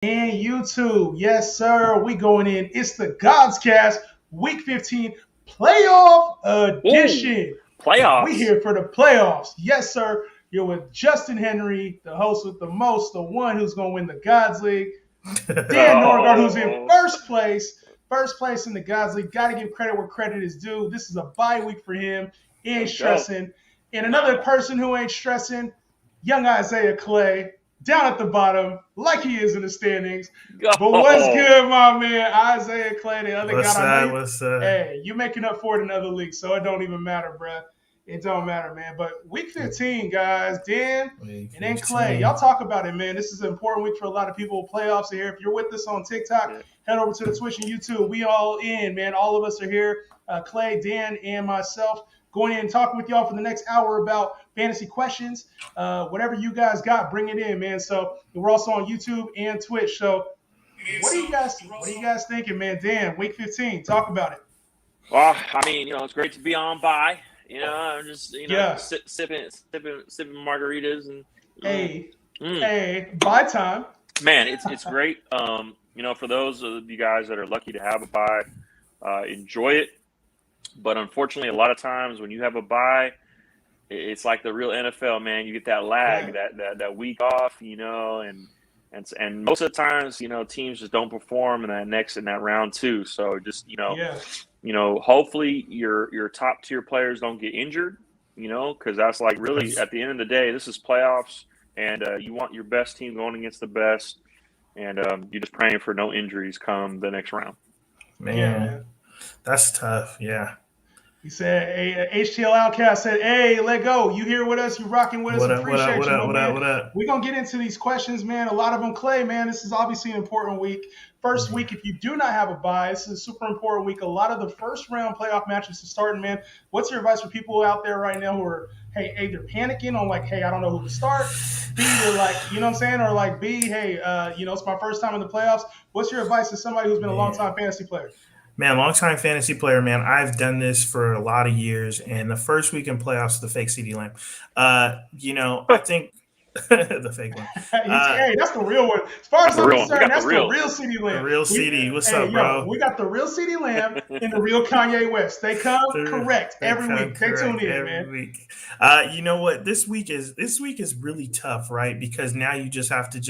And YouTube, yes, sir. We going in. It's the Gawdscast Week 15 Playoff Ooh, Edition. We playoffs. here for the playoffs. Yes, sir. You're with Justin Henry, the host with the most, the one who's going to win the Gods League. Dan Norgard, who's in Oh, first place in the Gods League. Got to give credit where credit is due. This is a bye week for him. He ain't let's go. stressing. And another person who ain't stressing, young Isaiah Clay, down at the bottom, like he is in the standings. But what's Go. good, my man? Isaiah Clay, the other What's guy. I know that? you. What's that? Hey, you making up for it in other leagues, so it don't even matter, bruh. It don't matter, man. But week 15, guys, Dan Week and then Clay, 15. y'all talk about it, man. This is an important week for a lot of people. Playoffs are here. If you're with us on TikTok, Yeah. head over to the Twitch and YouTube. We all in, man. All of us are here. Clay, Dan, and myself going in and talking with y'all for the next hour about fantasy questions. Whatever you guys got, bring it in, man. So we're also on YouTube and Twitch. So what are you guys thinking, man? Dan, week 15, talk about it. Well, I mean, it's great to be on by. I'm just, Yeah. sipping margaritas and. Hey, Mm. hey, bye time. Man, it's great. For those of you guys that are lucky to have a bye, enjoy it. But unfortunately, a lot of times when you have a bye, it's like the real NFL, man. You get that lag, that week off, and most of the times, teams just don't perform in that round two. So just Yeah. hopefully your top tier players don't get injured, because that's like really at the end of the day, this is playoffs, and you want your best team going against the best, and you're just praying for no injuries come the next round. Man, Yeah, man. that's tough. Yeah. He said, hey, HTL Outcast said, hey, let go. You here with us? You rocking with us? What up? What up? Appreciate What you, up? my What man. up? What up? We're going to get into these questions, man. A lot of them, Clay, man. This is obviously an important week. First week, if you do not have a bye, this is a super important week. A lot of the first round playoff matches are starting, man. What's your advice for people out there right now who are, hey, either panicking on like, hey, I don't know who to start. B, they're like, you know what I'm saying? Or like B, hey, it's my first time in the playoffs. What's your advice to somebody who's been a long time fantasy player? Man, longtime fantasy player, man. I've done this for a lot of years, and the first week in playoffs, the fake CD lamp. I think the fake one. Hey, that's the real one. As far as That's the I'm real one. We concerned, got that's the the real. real CD The Lamb. real CD. What's Hey, up, bro? we got the real CD Lamb and the real Kanye West. They come correct every week. They tune in, every man. week. You know what? This week is really tough, right? Because now you just have to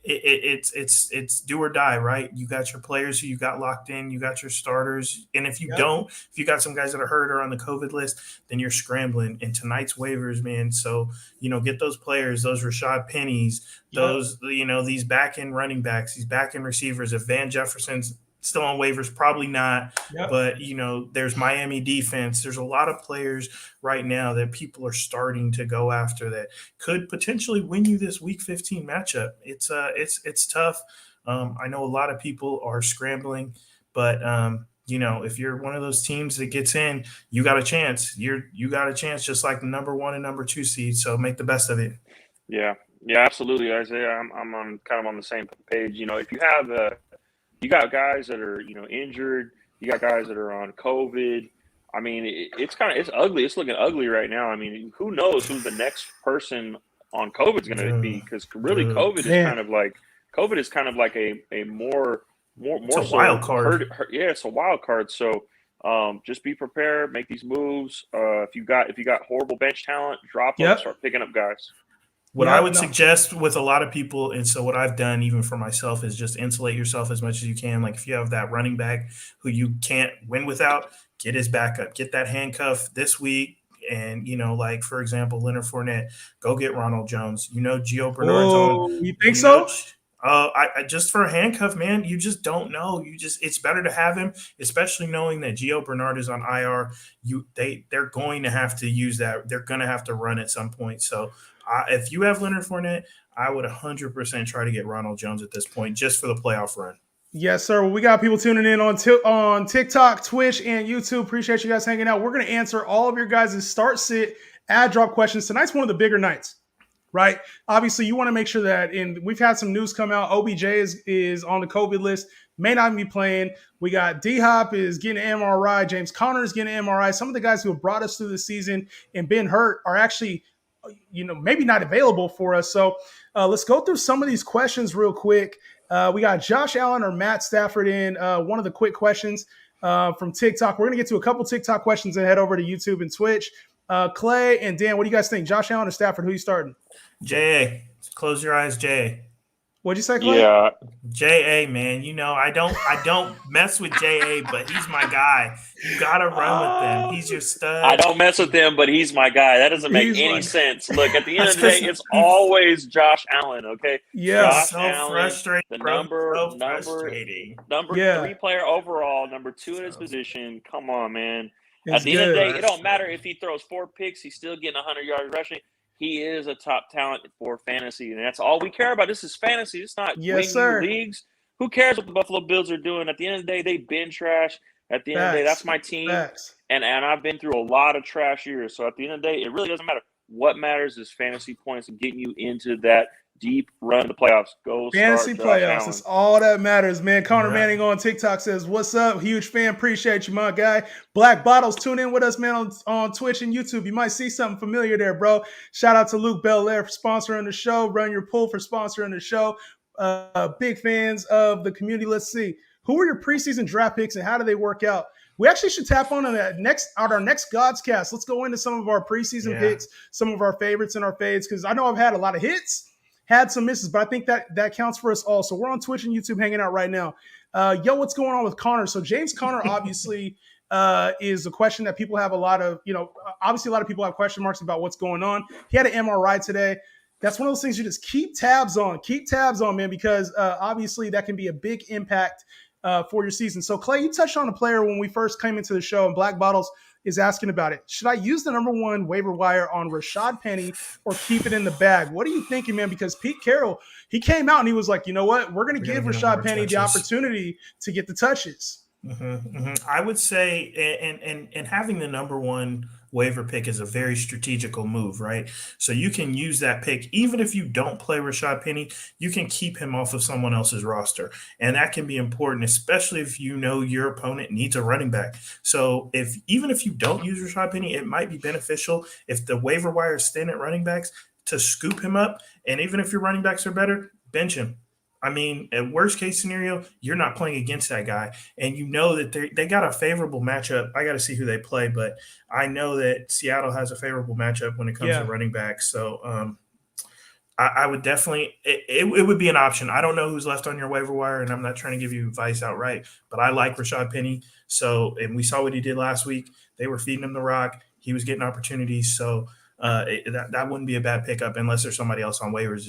it's do or die, right? You got your players who you got locked in, you got your starters, and if you don't, if you got some guys that are hurt or on the COVID list, then you're scrambling. And tonight's waivers, man. So get those players, those Rashad Pennies, those these back end running backs, these back end receivers. If Van Jefferson's still on waivers, probably not. Yep. But there's Miami defense. There's a lot of players right now that people are starting to go after that could potentially win you this Week 15 matchup. It's tough. I know a lot of people are scrambling, but if you're one of those teams that gets in, you got a chance. You got a chance, just like the number 1 and number 2 seeds. So make the best of it. Yeah, absolutely, Isaiah. I'm on the same page. If you have you got guys that are injured, you got guys that are on COVID. I mean, it's ugly. It's looking ugly right now. I mean, who knows who the next person on COVID is going to be? Because really, COVID is kind of like a more it's a wild card. It's a wild card. So just be prepared. Make these moves. If you got horrible bench talent, drop them. Start picking up guys. What I would suggest with a lot of people, and so what I've done even for myself, is just insulate yourself as much as you can. Like if you have that running back who you can't win without, get his backup, get that handcuff this week. And, like, for example, Leonard Fournette, go get Ronald Jones. Gio Bernard's on. You think so? I just for a handcuff, man, you just don't know. It's better to have him, especially knowing that Gio Bernard is on IR. They're going to have to use that. They're going to have to run at some point. So if you have Leonard Fournette, I would 100% try to get Ronald Jones at this point, just for the playoff run. Yes, sir. Well, we got people tuning in on TikTok, Twitch, and YouTube. Appreciate you guys hanging out. We're going to answer all of your guys' start, sit, ad drop questions. Tonight's one of the bigger nights, right? Obviously, you want to make sure that, and we've had some news come out. OBJ is on the COVID list, may not be playing. We got D-Hop is getting an MRI. James Conner is getting an MRI. Some of the guys who have brought us through the season and been hurt are actually maybe not available for us. So let's go through some of these questions real quick. We got Josh Allen or Matt Stafford in one of the quick questions from TikTok. We're going to get to a couple TikTok questions and head over to YouTube and Twitch. Clay and Dan, what do you guys think? Josh Allen or Stafford? Who are you starting? J.A. Close your eyes, J.A. What'd you say, Clay? Yeah, J.A. man, I don't mess with J.A., but he's my guy. You gotta run with him. He's your stud. I don't mess with him, but he's my guy. That doesn't make He's any my- sense. Look, at the end That's of the day, 'cause it's always Josh Allen. Okay, Yeah. Josh so Allen, frustrating. the bro. number Frustrating. Yeah. 3 player overall, number 2 in his So- position. Come on, man. It's At the end of the good. day, it don't matter if he throws 4 picks; he's still getting 100 yards rushing. He is a top talent for fantasy, and that's all we care about. This is fantasy. It's not Yes, winning sir. leagues. Who cares what the Buffalo Bills are doing? At the end of the day, they've been trash. At the end of the day, Facts. that's my team. Facts. And I've been through a lot of trash years. So at the end of the day, it really doesn't matter. What matters is fantasy points and getting you into that deep run of the playoffs. Go Fantasy start Josh playoffs. Allen. That's all that matters, man. Connor Yeah. Manning on TikTok says, "What's up? Huge fan. Appreciate you, my guy." Black Bottles, tune in with us, man, on Twitch and YouTube. You might see something familiar there, bro. Shout out to Luke Belair for sponsoring the show. Run Your Pool for sponsoring the show. Big fans of the community. Let's see. Who are your preseason draft picks and how do they work out? We actually should tap on that our next Gawdscast. Let's go into some of our preseason picks, some of our favorites and our fades, because I know I've had a lot of hits. Had some misses, but I think that counts for us all. So we're on Twitch and YouTube hanging out right now. Yo, what's going on with Connor? So James Conner obviously is a question that people have a lot of, obviously a lot of people have question marks about what's going on. He had an MRI today. That's one of those things you just keep tabs on. Keep tabs on, man, because obviously that can be a big impact for your season. So Clay, you touched on a player when we first came into the show, and Black Bottles is asking about it. Should I use the number 1 waiver wire on Rashad Penny or keep it in the bag? What are you thinking, man? Because Pete Carroll, he came out and he was like, you know what? We're going to give Rashad Penny the opportunity to get the touches. I would say, and having the number 1 waiver pick is a very strategical move, right? So you can use that pick, even if you don't play Rashad Penny, you can keep him off of someone else's roster. And that can be important, especially if you know your opponent needs a running back. So even if you don't use Rashad Penny, it might be beneficial if the waiver wire is thin at running backs to scoop him up. And even if your running backs are better, bench him. I mean, at worst case scenario, you're not playing against that guy. And you know that they got a favorable matchup. I got to see who they play, but I know that Seattle has a favorable matchup when it comes to running back. So I would definitely it would be an option. I don't know who's left on your waiver wire, and I'm not trying to give you advice outright, but I like Rashad Penny. So, and we saw what he did last week. They were feeding him the rock. He was getting opportunities. So that wouldn't be a bad pickup unless there's somebody else on waivers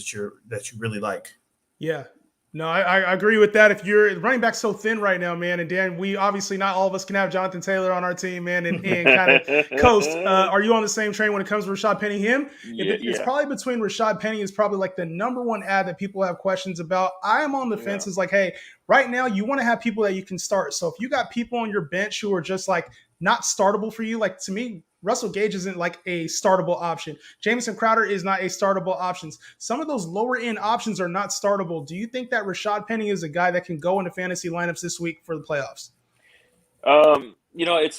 that you really like. Yeah. No, I agree with that. If you're running back so thin right now, man, and Dan, we obviously not all of us can have Jonathan Taylor on our team, man, and kind of coast. Are you on the same train when it comes to Rashad Penny? It's probably between Rashad Penny is probably like the number 1 ad that people have questions about. I am on the fence. It's like, hey, right now you want to have people that you can start. So if you got people on your bench who are just like not startable for you, like to me, Russell Gage isn't like a startable option. Jamison Crowder is not a startable option. Some of those lower end options are not startable. Do you think that Rashad Penny is a guy that can go into fantasy lineups this week for the playoffs?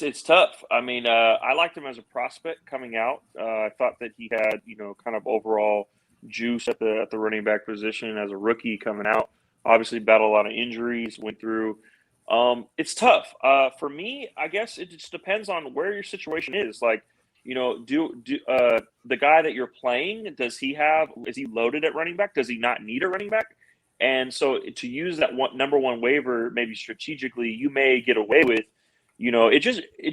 It's tough. I mean, I liked him as a prospect coming out. I thought that he had, kind of overall juice at the running back position as a rookie coming out. Obviously battled a lot of injuries, went through. It's tough. For me, I guess it just depends on where your situation is. Like, the guy that you're playing, is he loaded at running back? Does he not need a running back? And so to use that number 1 waiver, maybe strategically, you may get away with, it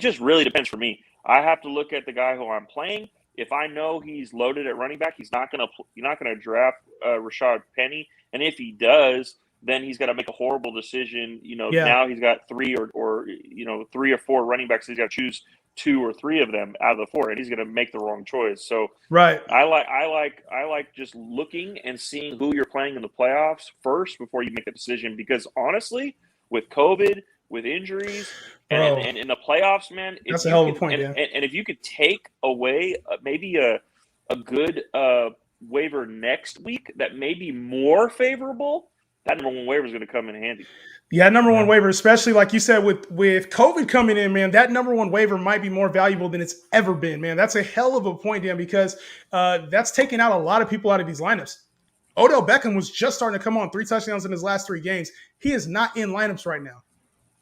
just really depends for me. I have to look at the guy who I'm playing. If I know he's loaded at running back, you're not going to draft Rashad Penny. And if he does, then he's got to make a horrible decision. Now he's got 3 or 3 or 4 running backs. He's got to choose 2 or 3 of them out of the 4, and he's going to make the wrong choice. So right, I like just looking and seeing who you're playing in the playoffs first before you make a decision. Because honestly, with COVID, with injuries, and in the playoffs, man, that's a hell of a point. And if you could take away maybe a good waiver next week that may be more favorable, that number 1 waiver is going to come in handy. Yeah, number 1 waiver, especially like you said with COVID coming in, man, that number 1 waiver might be more valuable than it's ever been, man. That's a hell of a point, Dan, because that's taking out a lot of people out of these lineups. Odell Beckham was just starting to come on, 3 touchdowns in his last 3 games. He is not in lineups right now.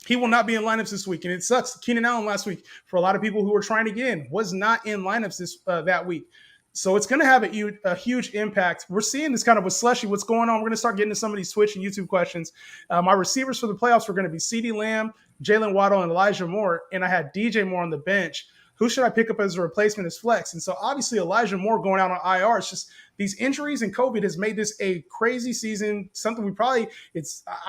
He will not be in lineups this week, and it sucks. Keenan Allen last week, for a lot of people who were trying to get in, was not in lineups that week. So it's going to have a huge impact. We're seeing this kind of with Slushy. What's going on? We're going to start getting to some of these Twitch and YouTube questions. My receivers for the playoffs were going to be CeeDee Lamb, Jalen Waddle, and Elijah Moore, and I had DJ Moore on the bench. Who should I pick up as a replacement as flex? And so obviously Elijah Moore going out on IR. It's just these injuries and COVID has made this a crazy season. Something I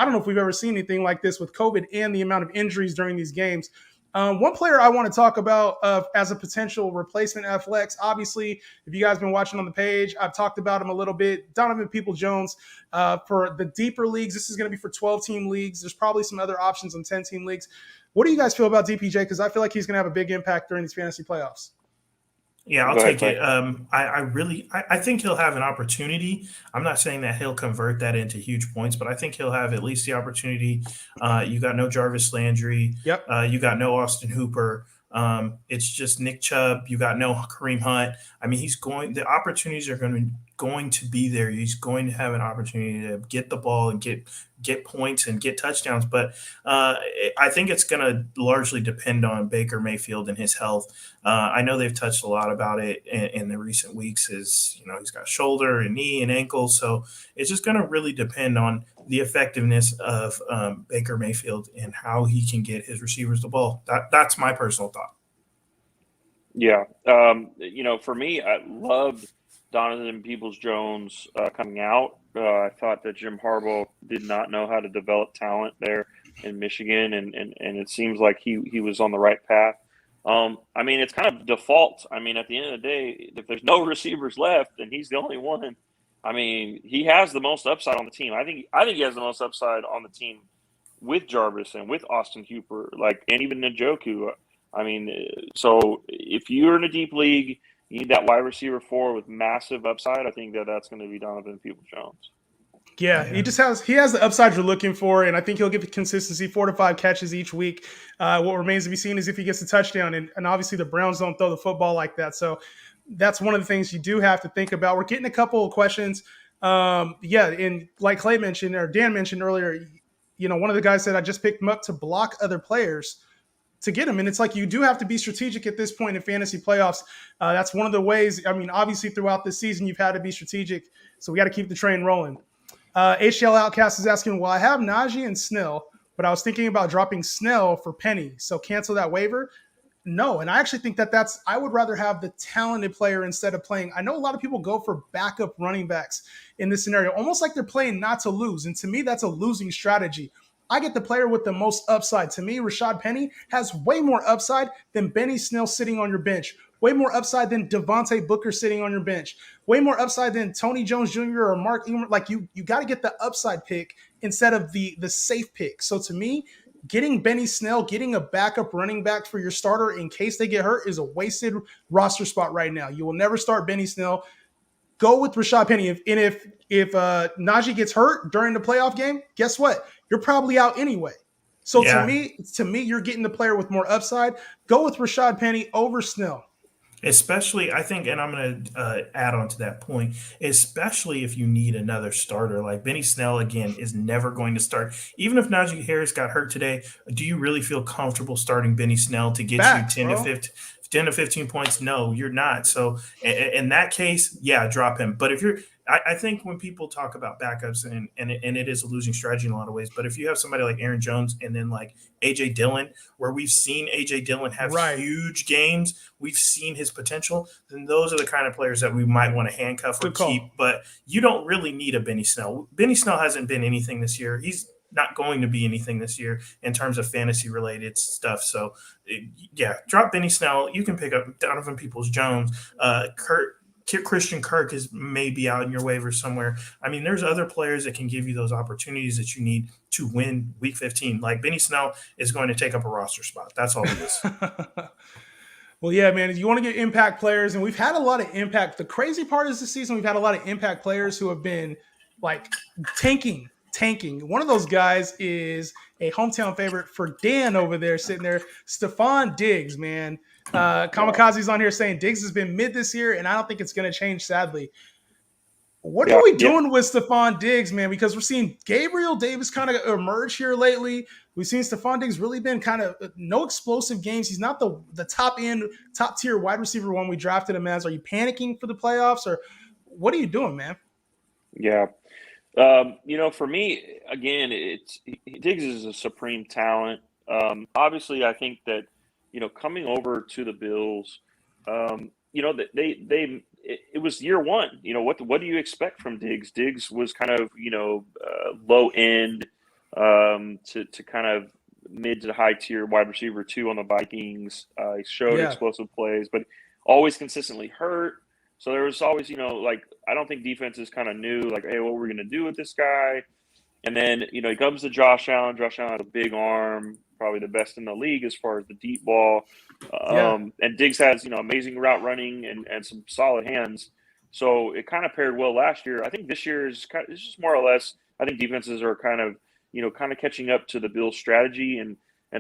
don't know if we've ever seen anything like this with COVID and the amount of injuries during these games. One player I want to talk about as a potential replacement at flex, obviously, if you guys have been watching on the page, I've talked about him a little bit. Donovan Peoples-Jones for the deeper leagues. This is going to be for 12-team leagues. There's probably some other options on 10-team leagues. What do you guys feel about DPJ? Because I feel like he's going to have a big impact during these fantasy playoffs. Yeah, I'll take it. I think he'll have an opportunity. I'm not saying that he'll convert that into huge points, but I think he'll have at least the opportunity. You got no Jarvis Landry. Yep. You got no Austin Hooper. It's just Nick Chubb. You got no Kareem Hunt. I mean, the opportunities are going to be there. He's going to have an opportunity to get the ball and get points and get touchdowns. But I think it's going to largely depend on Baker Mayfield and his health. I know they've touched a lot about it in the recent weeks. He's got shoulder and knee and ankle. So it's just going to really depend on the effectiveness of Baker Mayfield and how he can get his receivers the ball. That's my personal thought. Yeah. For me, I loved Donovan Peoples-Jones coming out. I thought that Jim Harbaugh did not know how to develop talent there in Michigan, and it seems like he was on the right path. I mean, it's kind of default. I mean, at the end of the day, if there's no receivers left and he's the only one, I mean, he has the most upside on the team. I think he has the most upside on the team with Jarvis and with Austin Hooper, and even Njoku. I mean, so if you're in a deep league, you need that wide receiver 4 with massive upside. I think that's going to be Donovan Peoples-Jones. Yeah, he has the upside you're looking for, and I think he'll give consistency, 4 to 5 catches each week. What remains to be seen is if he gets a touchdown, and obviously the Browns don't throw the football like that, so that's one of the things you do have to think about. We're getting a couple of questions. And like Clay mentioned or Dan mentioned earlier, one of the guys said I just picked him up to block other players to get him. And it's like you do have to be strategic at this point in fantasy playoffs. That's one of the ways. I mean, obviously throughout this season, you've had to be strategic. So we got to keep the train rolling. HL Outcast is asking, well, I have Najee and Snell, but I was thinking about dropping Snell for Penny. So cancel that waiver. No, and I actually think I would rather have the talented player instead of playing. I know a lot of people go for backup running backs in this scenario, almost like they're playing not to lose. And to me, that's a losing strategy. I get the player with the most upside. To me, Rashad Penny has way more upside than Benny Snell sitting on your bench. Way more upside than Devontae Booker sitting on your bench. Way more upside than Tony Jones Jr. or Mark Ingram. You got to get the upside pick instead of the safe pick. So to me, getting Benny Snell, getting a backup running back for your starter in case they get hurt is a wasted roster spot right now. You will never start Benny Snell. Go with Rashad Penny. If Najee gets hurt during the playoff game, guess what? You're probably out anyway. So to me, you're getting the player with more upside. Go with Rashad Penny over Snell. Especially, I think, and I'm going to add on to that point, especially if you need another starter. Like Benny Snell, again, is never going to start. Even if Najee Harris got hurt today, do you really feel comfortable starting Benny Snell to get you 10 to 15 points? No, you're not. So in that case, yeah, drop him. But if you're – I think when people talk about backups, and it is a losing strategy in a lot of ways, but if you have somebody like Aaron Jones and then like A.J. Dillon, where we've seen A.J. Dillon have huge games, we've seen his potential, then those are the kind of players that we might want to handcuff or keep. But you don't really need a Benny Snell. Benny Snell hasn't been anything this year. He's not going to be anything this year in terms of fantasy-related stuff. So, yeah, drop Benny Snell. You can pick up Donovan Peoples-Jones, Christian Kirk is maybe out in your waivers somewhere. I mean, there's other players that can give you those opportunities that you need to win Week 15. Like Benny Snell is going to take up a roster spot. That's all it is. Well, yeah, man, if you want to get impact players, and we've had a lot of impact. The crazy part is this season we've had a lot of impact players who have been like tanking. One of those guys is a hometown favorite for Dan over there sitting there, Stephon Diggs, man. Kamikaze's on here saying Diggs has been mid this year, and I don't think it's going to change, sadly. What are we doing with Stephon Diggs, man? Because we're seeing Gabriel Davis kind of emerge here lately. We've seen Stephon Diggs really been kind of no explosive games. He's not the top tier wide receiver one we drafted him as. Are you panicking for the playoffs, or what are you doing, man? Yeah. For me, again, Diggs is a supreme talent. Obviously, I think that, coming over to the Bills, it was year one. What do you expect from Diggs? Diggs was kind of, low end to kind of mid to high tier wide receiver 2 on the Vikings. He showed explosive plays, but always consistently hurt. So there was always, I don't think defenses kind of knew, like, hey, what we're going to do with this guy. And then, he comes to Josh Allen. Josh Allen has a big arm, probably the best in the league as far as the deep ball. And Diggs has, amazing route running and some solid hands. So it kind of paired well last year. I think this year it's just more or less, I think defenses are kind of catching up to the Bills' strategy. And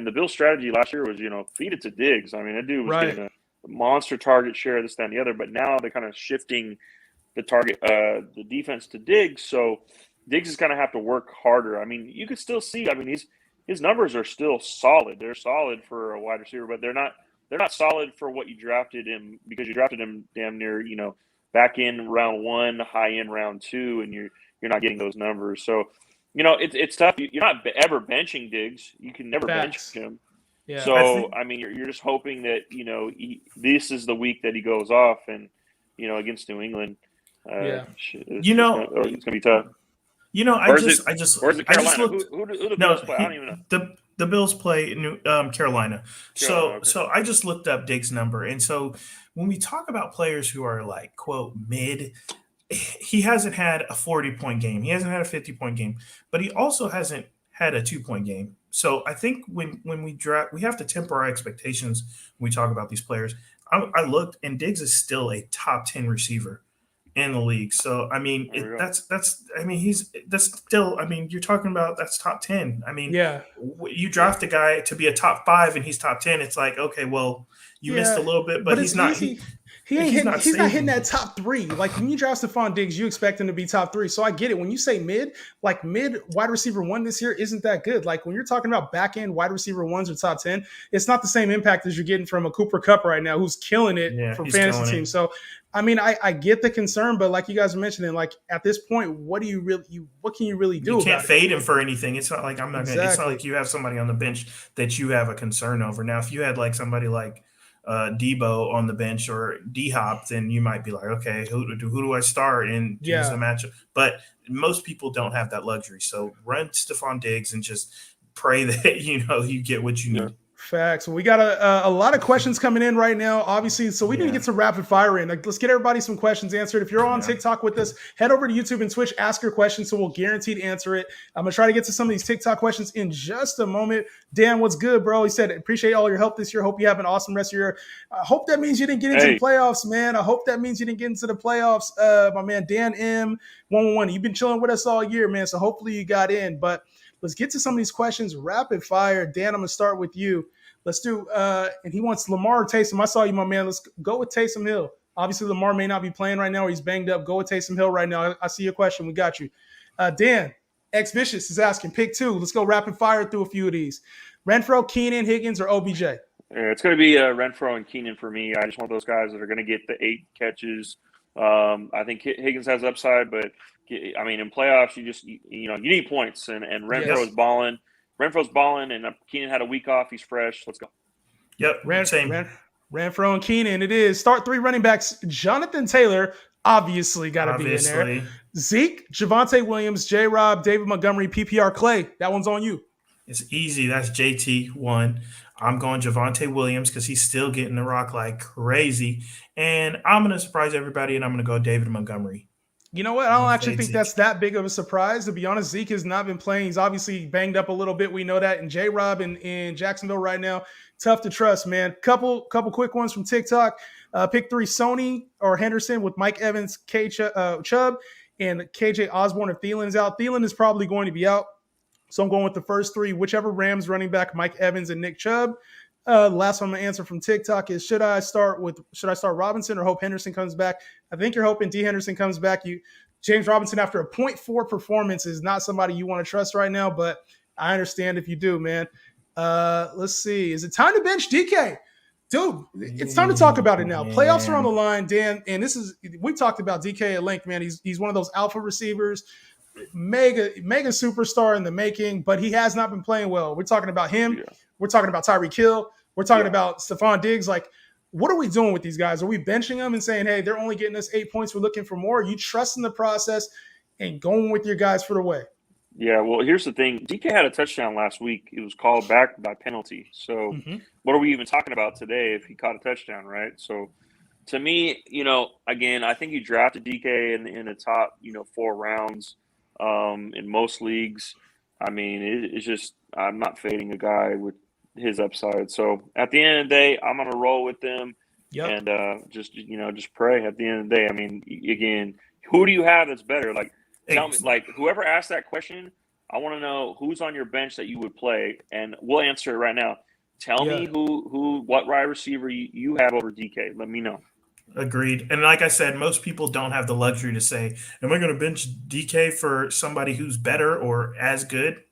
the Bills' strategy last year was, feed it to Diggs. I mean, that dude was getting a monster target share, this, that, and the other. But now they're kind of shifting the defense to Diggs. So Diggs is going to have to work harder. I mean, you could still see, his numbers are still solid. They're solid for a wide receiver, but they're not solid for what you drafted him, because you drafted him damn near, back in round 1, high end round 2, and you're not getting those numbers. So, it's tough. You're not ever benching Diggs. You can never bench him. Yeah. So, you're just hoping that, this is the week that he goes off and, against New England. It's going to be tough. Where's it Carolina? Who the Bills play? I don't even know. The Bills play Carolina. So I just looked up Diggs' number. And so when we talk about players who are like, quote, mid, he hasn't had a 40-point game. He hasn't had a 50-point game. But he also hasn't had a 2-point game. So I think when we draft, we have to temper our expectations when we talk about these players. I looked, and Diggs is still a top 10 receiver in the league. So that's you're talking about, that's top 10. You draft a guy to be a top 5 and he's top 10. It's like, okay, well, you missed a little bit, but he's not. He's not hitting that top 3. Like, when you draft Stephon Diggs, you expect him to be top 3. So I get it. When you say mid wide receiver 1 this year isn't that good. Like, when you're talking about back end wide receiver 1s or top 10, it's not the same impact as you're getting from a Cooper Kupp right now, who's killing it for fantasy teams. So I get the concern, but like you guys are mentioning, like, at this point, what can you really do? You can't fade him for anything. It's not like it's not like you have somebody on the bench that you have a concern over. Now, if you had like somebody like Debo on the bench or D-Hop, then you might be like, okay, who do I start and choose the matchup? But most people don't have that luxury. So run Stephon Diggs and just pray that you get what you need. Facts. We got a lot of questions coming in right now, obviously, so we need to get some rapid fire in. Like, let's get everybody some questions answered. If you're on TikTok with us, head over to YouTube and Twitch, ask your question, so we'll guaranteed answer it. I'm going to try to get to some of these TikTok questions in just a moment. Dan, what's good, bro? He said, appreciate all your help this year. Hope you have an awesome rest of your year. I hope that means you didn't get into the playoffs, man. I hope that means you didn't get into the playoffs. My man, Dan M. 111, you've been chilling with us all year, man, so hopefully you got in. But let's get to some of these questions rapid fire. Dan, I'm going to start with you. Let's do, and he wants Lamar or Taysom. I saw you, my man. Let's go with Taysom Hill. Obviously, Lamar may not be playing right now, or he's banged up. Go with Taysom Hill right now. I see your question. We got you. Dan, X-Vicious is asking, pick 2. Let's go rapid fire through a few of these. Renfro, Keenan, Higgins, or OBJ? It's going to be Renfro and Keenan for me. I just want those guys that are going to get the 8 catches. I think Higgins has upside, but, in playoffs, you need points, and Renfro is balling. Renfro's balling, and Keenan had a week off. He's fresh. Let's go. Yep, Renfro and Keenan. It is. Start 3 running backs. Jonathan Taylor, obviously got to be in there. Zeke, Javonte Williams, J-Rob, David Montgomery, PPR Clay. That one's on you. It's easy. That's JT 1. I'm going Javonte Williams because he's still getting the rock like crazy. And I'm going to surprise everybody, and I'm going to go David Montgomery. You know what? I don't actually think that's that big of a surprise. To be honest, Zeke has not been playing. He's obviously banged up a little bit. We know that. And J-Rob in Jacksonville right now, tough to trust, man. Couple quick ones from TikTok. Pick 3, Sony or Henderson with Mike Evans, Chubb, and KJ Osborne if Thielen is out. Thielen is probably going to be out. So I'm going with the first 3, whichever Rams running back, Mike Evans and Nick Chubb. Last one I'm going to answer from TikTok is, should I start Robinson or hope Henderson comes back? I think you're hoping D. Henderson comes back. James Robinson, after a .4 performance, is not somebody you want to trust right now, but I understand if you do, man. Let's see. Is it time to bench DK? Dude, it's time to talk about it now. Playoffs are on the line, Dan, and we've talked about DK at length, man. He's one of those alpha receivers, mega superstar in the making, but he has not been playing well. We're talking about him. Yeah. We're talking about Tyreek Hill. We're talking about Stephon Diggs. Like, what are we doing with these guys? Are we benching them and saying, hey, they're only getting us 8 points, we're looking for more? Are you trusting the process and going with your guys for the way? Yeah, well, here's the thing. DK had a touchdown last week. It was called back by penalty. So what are we even talking about today if he caught a touchdown, right? So to me, again, I think you drafted DK in the top, 4 rounds in most leagues. I mean, it's just I'm not fading a guy with his upside. So at the end of the day, I'm going to roll with them and just pray at the end of the day. I mean, again, who do you have that's better? Like, tell me, like, whoever asked that question, I want to know who's on your bench that you would play, and we'll answer it right now. Tell me what wide receiver you have over DK. Let me know. Agreed. And like I said, most people don't have the luxury to say, am I going to bench DK for somebody who's better or as good?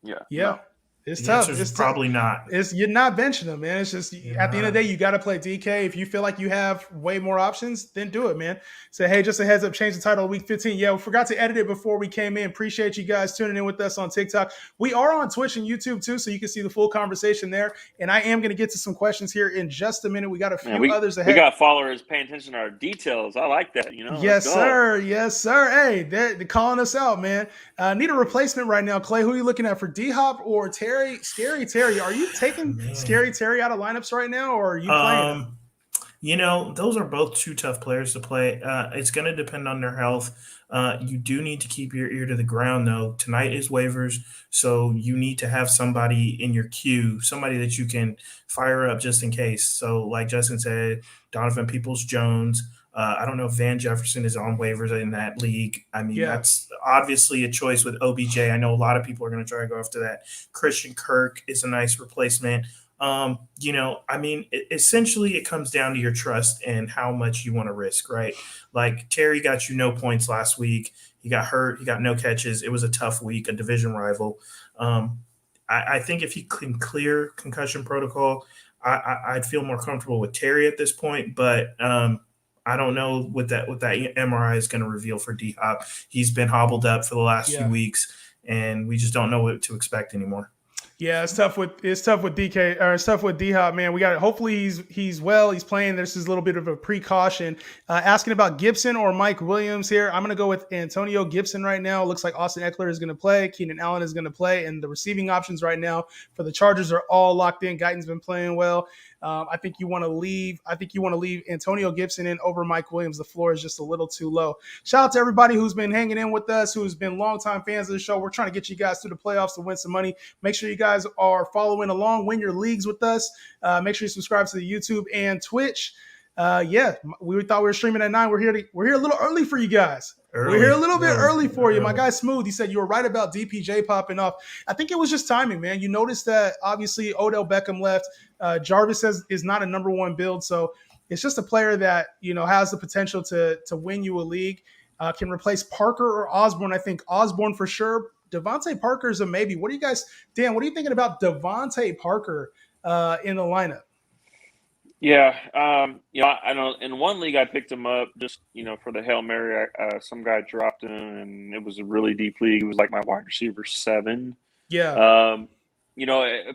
Yeah. No. It's tough. It's probably not. You're not benching them, man. It's just at the end of the day, you got to play DK. If you feel like you have way more options, then do it, man. Say, hey, just a heads up, change the title of week 15. Yeah, we forgot to edit it before we came in. Appreciate you guys tuning in with us on TikTok. We are on Twitch and YouTube too, so you can see the full conversation there. And I am going to get to some questions here in just a minute. We got a few others ahead. We got followers paying attention to our details. I like that. Yes, sir. Yes, sir. Hey, they're calling us out, man. Need a replacement right now, Clay. Who are you looking at for D-Hop or Terry? Scary Terry. Are you taking Scary Terry out of lineups right now, or are you playing him? Those are both 2 tough players to play. It's going to depend on their health. You do need to keep your ear to the ground, though. Tonight is waivers, so you need to have somebody in your queue, somebody that you can fire up just in case. So, like Justin said, Donovan Peoples-Jones. I don't know if Van Jefferson is on waivers in that league. I mean, that's obviously a choice with OBJ. I know a lot of people are going to try to go after that. Christian Kirk is a nice replacement. Essentially it comes down to your trust and how much you want to risk, right? Like Terry got you no points last week. He got hurt. He got no catches. It was a tough week, a division rival. I think if he can clear concussion protocol, I'd feel more comfortable with Terry at this point, but I don't know what that MRI is going to reveal for D-Hop. He's been hobbled up for the last few weeks, and we just don't know what to expect anymore. Yeah, it's tough with DK or it's tough with D-Hop, man. We got it. Hopefully he's well. He's playing. This is a little bit of a precaution. Asking about Gibson or Mike Williams here. I'm going to go with Antonio Gibson right now. Looks like Austin Eckler is going to play. Keenan Allen is going to play, and the receiving options right now for the Chargers are all locked in. Guyton's been playing well. I think you want to leave Antonio Gibson in over Mike Williams. The floor is just a little too low. Shout out to everybody who's been hanging in with us, who's been longtime fans of the show. We're trying to get you guys through the playoffs to win some money. Make sure you guys are following along, win your leagues with us. Make sure you subscribe to the YouTube and Twitch. We thought we were streaming at 9. We're here a little early for you guys. We're here a little bit early for you. My guy Smooth, he said you were right about DPJ popping off. I think it was just timing, man. You noticed that obviously Odell Beckham left. Jarvis is not a number 1 build, so it's just a player that has the potential to win you a league. Can replace Parker or Osborne. I think Osborne for sure. Devontae Parker is a maybe. What do you guys, Dan? What are you thinking about Devontae Parker in the lineup? Yeah, I know in one league I picked him up just for the Hail Mary. Some guy dropped him, and it was a really deep league. It was like my wide receiver 7. Yeah.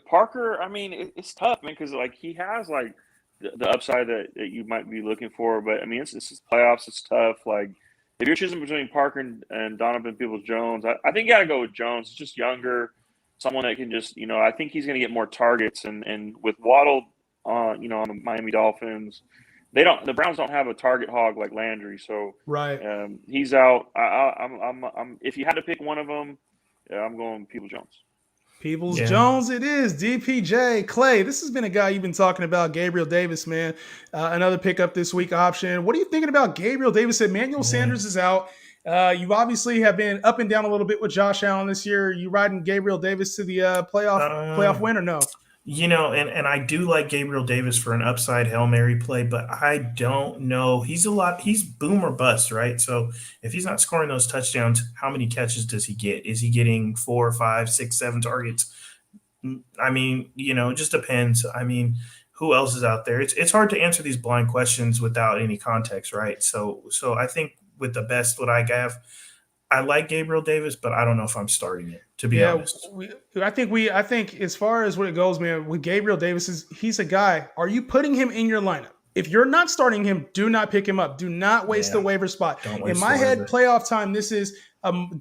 Parker. I mean, it's tough, man, because like he has like the upside that you might be looking for, but I mean, it's playoffs. It's tough. Like if you're choosing between Parker and Donovan Peoples-Jones, I think you got to go with Jones. He's just younger, someone that can just I think he's going to get more targets, and with Waddle. On the Miami Dolphins, the Browns don't have a target hog like Landry, so right. He's out. I'm if you had to pick one of them, I'm going Peoples-Jones. Peoples-Jones, it is DPJ. Clay, this has been a guy you've been talking about, Gabriel Davis, man. Another pickup this week option. What are you thinking about Gabriel Davis? Emmanuel Sanders is out. You obviously have been up and down a little bit with Josh Allen this year. You riding Gabriel Davis to the playoff win or no? And I do like Gabriel Davis for an upside Hail Mary play, but I don't know. He's boom or bust, right? So if he's not scoring those touchdowns, how many catches does he get? Is he getting 4, 5, 6, 7 targets? I mean, it just depends. I mean, who else is out there? It's hard to answer these blind questions without any context, right? So I think with the best what I have, I like Gabriel Davis, but I don't know if I'm starting it, to be Yeah, honest. I think as far as what it goes, man, with Gabriel Davis he's a guy. Are you putting him in your lineup? If you're not starting him, do not pick him up. Do not waste the Yeah, waiver spot. don't In waste my the head, waiver. playoff time, this is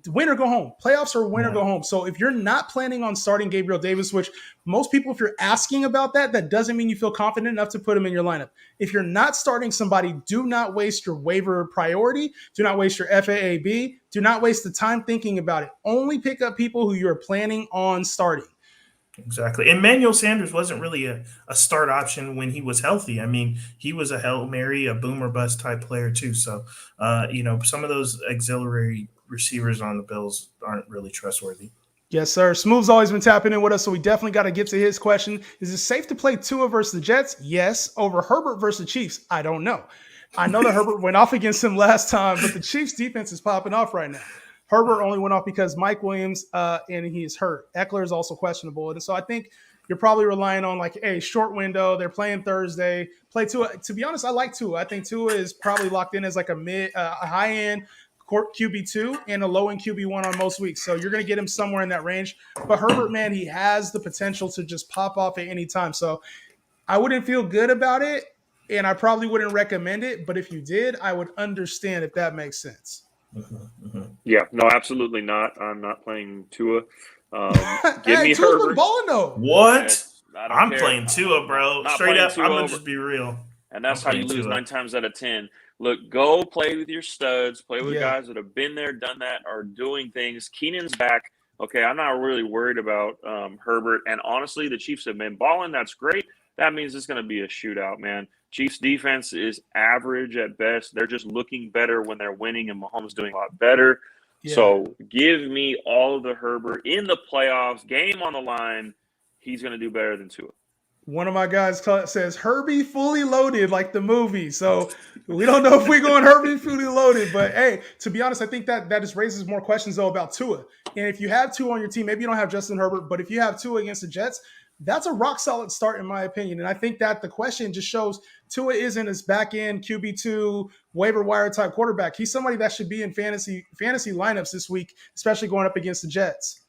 win or go home. Playoffs are win or Yeah. go home. So if you're not planning on starting Gabriel Davis, which most people, if you're asking about that, that doesn't mean you feel confident enough to put him in your lineup. If you're not starting somebody, do not waste your waiver priority. Do not waste your FAAB. Do not waste the time thinking about it. Only pick up people who you're planning on starting. Exactly. Emmanuel Sanders wasn't really a start option when he was healthy. I mean, he was a Hail Mary, a boom or bust type player too. So, some of those auxiliary receivers on the Bills aren't really trustworthy. Yes, sir. Smooth's always been tapping in with us, so we definitely got to get to his question. Is it safe to play Tua versus the Jets? Yes. Over Herbert versus the Chiefs? I don't know. I know that Herbert went off against him last time, but the Chiefs' defense is popping off right now. Herbert only went off because Mike Williams and he is hurt. Eckler is also questionable. And so I think you're probably relying on short window. They're playing Thursday. Play Tua. To be honest, I like Tua. I think Tua is probably locked in as like a high end QB2 and a low end QB1 on most weeks. So you're going to get him somewhere in that range. But Herbert, man, he has the potential to just pop off at any time. So I wouldn't feel good about it, and I probably wouldn't recommend it. But if you did, I would understand if that makes sense. Yeah, no, absolutely not. I'm not playing Tua. Give Hey, me Tua's been Herbert. balling though. What? I don't I'm care. playing Tua, bro. Not Straight playing up, I'm Tua, gonna just be real. and that's I'm how you playing lose Tua. 9 times out of 10. Look, go play with your studs. Play with Yeah. guys that have been there, done that, are doing things. Keenan's back. Okay, I'm not really worried about Herbert. And honestly, the Chiefs have been balling. That's great. That means it's going to be a shootout, man. Chiefs defense is average at best. They're just looking better when they're winning, and Mahomes doing a lot better. Yeah. So give me all of the Herbert in the playoffs, game on the line. He's going to do better than Tua. One of my guys says Herbie fully loaded, like the movie. So we don't know if we're going Herbie fully loaded. But hey, to be honest, I think that just raises more questions though about Tua. And if you have Tua on your team, maybe you don't have Justin Herbert, but if you have Tua against the Jets, that's a rock solid start in my opinion. And I think that the question just shows Tua isn't his back end QB2 waiver wire type quarterback. He's somebody that should be in fantasy lineups this week, especially going up against the Jets.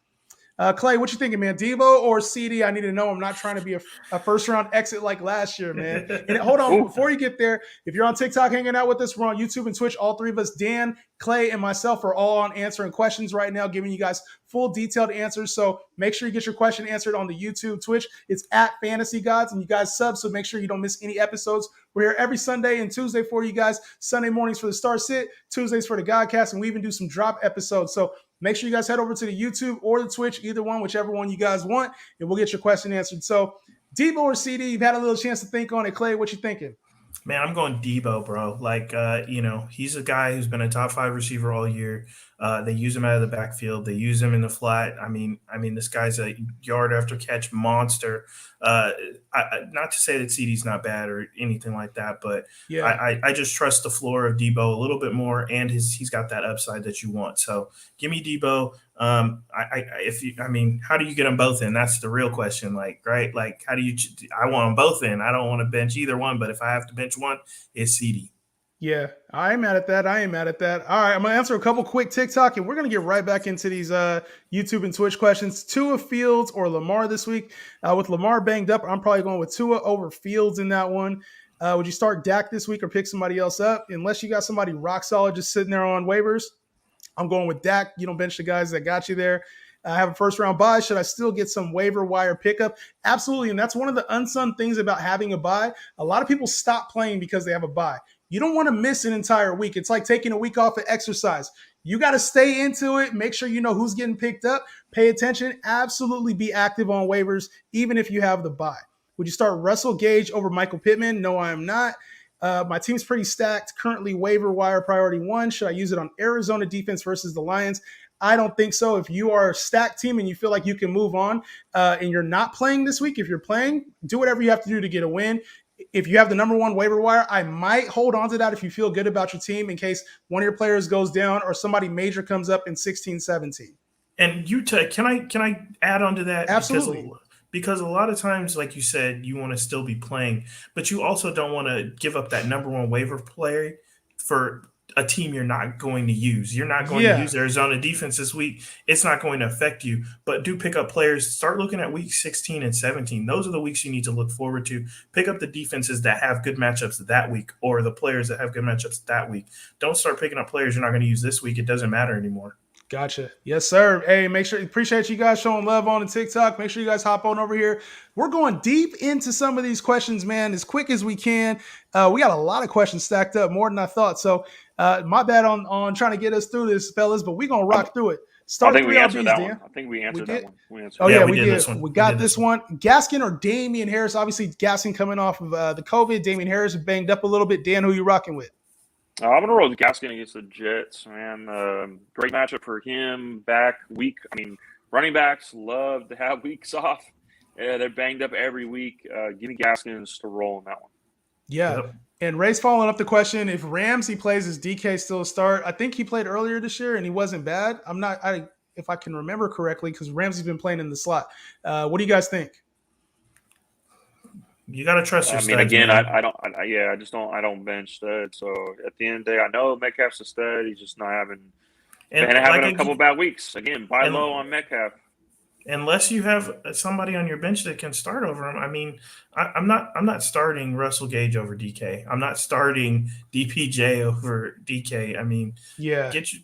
Clay, what you thinking, man? Debo or CD? I need to know. I'm not trying to be a first round exit like last year, man. And hold on, before you get there, if you're on TikTok hanging out with us, we're on YouTube and Twitch. All three of us, Dan, Clay, and myself, are all on answering questions right now, giving you guys full detailed answers. So make sure you get your question answered on the YouTube, Twitch. It's at Fantasy Gods, and you guys sub, so make sure you don't miss any episodes. We're here every Sunday and Tuesday for you guys. Sunday mornings for the Star Sit, Tuesdays for the Godcast, and we even do some drop episodes. So make sure you guys head over to the YouTube or the Twitch, either one, whichever one you guys want, and we'll get your question answered. So Debo or CD, you've had a little chance to think on it. Clay, what you thinking? Man, I'm going Debo, bro. He's a guy who's been a top 5 receiver all year. They use him out of the backfield. They use him in the flat. I mean, this guy's a yard after catch monster. Not to say that CD's not bad or anything like that, but Yeah. I just trust the floor of Debo a little bit more, and he's got that upside that you want. So give me Debo. How do you get them both in? That's the real question. Right? How do you? I want them both in. I don't want to bench either one, but if I have to bench one, it's CD. Yeah, I ain't mad at that. All right, I'm going to answer a couple quick TikTok, and we're going to get right back into these YouTube and Twitch questions. Tua, Fields, or Lamar this week? With Lamar banged up, I'm probably going with Tua over Fields in that one. Would you start Dak this week or pick somebody else up? Unless you got somebody rock solid just sitting there on waivers, I'm going with Dak. You don't bench the guys that got you there. I have a first-round bye. Should I still get some waiver wire pickup? Absolutely, and that's one of the unsung things about having a bye. A lot of people stop playing because they have a bye. You don't want to miss an entire week. It's like taking a week off of exercise. You got to stay into it. Make sure you know who's getting picked up. Pay attention. Absolutely be active on waivers, even if you have the bye. Would you start Russell Gage over Michael Pittman? No, I am not. My team's pretty stacked. Currently, waiver wire priority 1. Should I use it on Arizona defense versus the Lions? I don't think so. If you are a stacked team and you feel like you can move on and you're not playing this week, if you're playing, do whatever you have to do to get a win. If you have the number one waiver wire, I might hold on to that if you feel good about your team in case one of your players goes down or somebody major comes up in 16, 17. And can I add on to that? Absolutely. Because a lot of times, like you said, you want to still be playing, but you also don't want to give up that number one waiver player for a team you're not going to use. You're not going to use Arizona defense this week. It's not going to affect you, but do pick up players. Start looking at week 16 and 17. Those are the weeks you need to look forward to. Pick up the defenses that have good matchups that week or the players that have good matchups that week. Don't start picking up players you're not going to use this week. It doesn't matter anymore. Gotcha. Yes, sir. Hey, appreciate you guys showing love on the TikTok. Make sure you guys hop on over here. We're going deep into some of these questions, man, as quick as we can. We got a lot of questions stacked up, more than I thought. So my bad on trying to get us through this, fellas, but we're going to rock through it. I think we answered that one. I think we answered that one. We did. This one. We got this one. Gaskin or Damian Harris? Obviously, Gaskin coming off of the COVID. Damian Harris banged up a little bit. Dan, who you rocking with? I'm going to roll with Gaskin against the Jets, man. Great matchup for him. Back week. I mean, running backs love to have weeks off. Yeah, they're banged up every week. Give me Gaskin to roll on that one. Yeah. Yep. And Ray's following up the question, if Ramsey plays, is DK still a start? I think he played earlier this year, and he wasn't bad. If I can remember correctly, because Ramsey's been playing in the slot. What do you guys think? You got to trust your studs. I mean, again, I don't bench studs. So at the end of the day, I know Metcalf's a stud. He's just not having a couple of bad weeks. Again, buy low on Metcalf. Unless you have somebody on your bench that can start over him. I mean, I'm not starting Russell Gage over DK. I'm not starting DPJ over DK. I mean,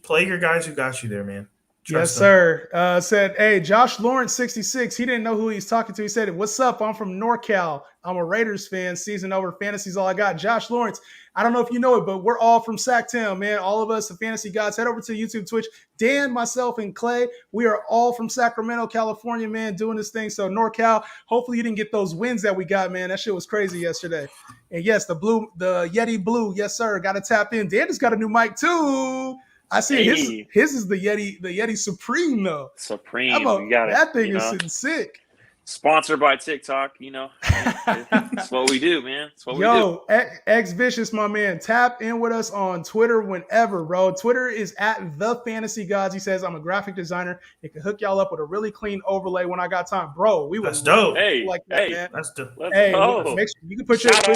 play your guys who got you there, man. Yes, sir. Said, hey, Josh Lawrence, 66. He didn't know who he's talking to. He said, what's up? I'm from NorCal. I'm a Raiders fan. Season over. Fantasy's all I got. Josh Lawrence, I don't know if you know it, but we're all from Sacktown, man. All of us, the fantasy gods, head over to YouTube, Twitch. Dan, myself, and Clay, we are all from Sacramento, California, man, doing this thing. So NorCal, hopefully you didn't get those wins that we got, man. That shit was crazy yesterday. And yes, the Yeti Blue. Yes, sir. Got to tap in. Dan just got a new mic, too. I see his is the Yeti Supreme though. Supreme. That thing is sitting sick. Sponsored by TikTok, That's what we do, man. That's what we do. X Vicious, my man. Tap in with us on Twitter whenever, bro. Twitter is at The Fantasy Gods. He says, I'm a graphic designer. It can hook y'all up with a really clean overlay when I got time. Bro, that's dope. Like that, man. That's dope. Make sure you can put shout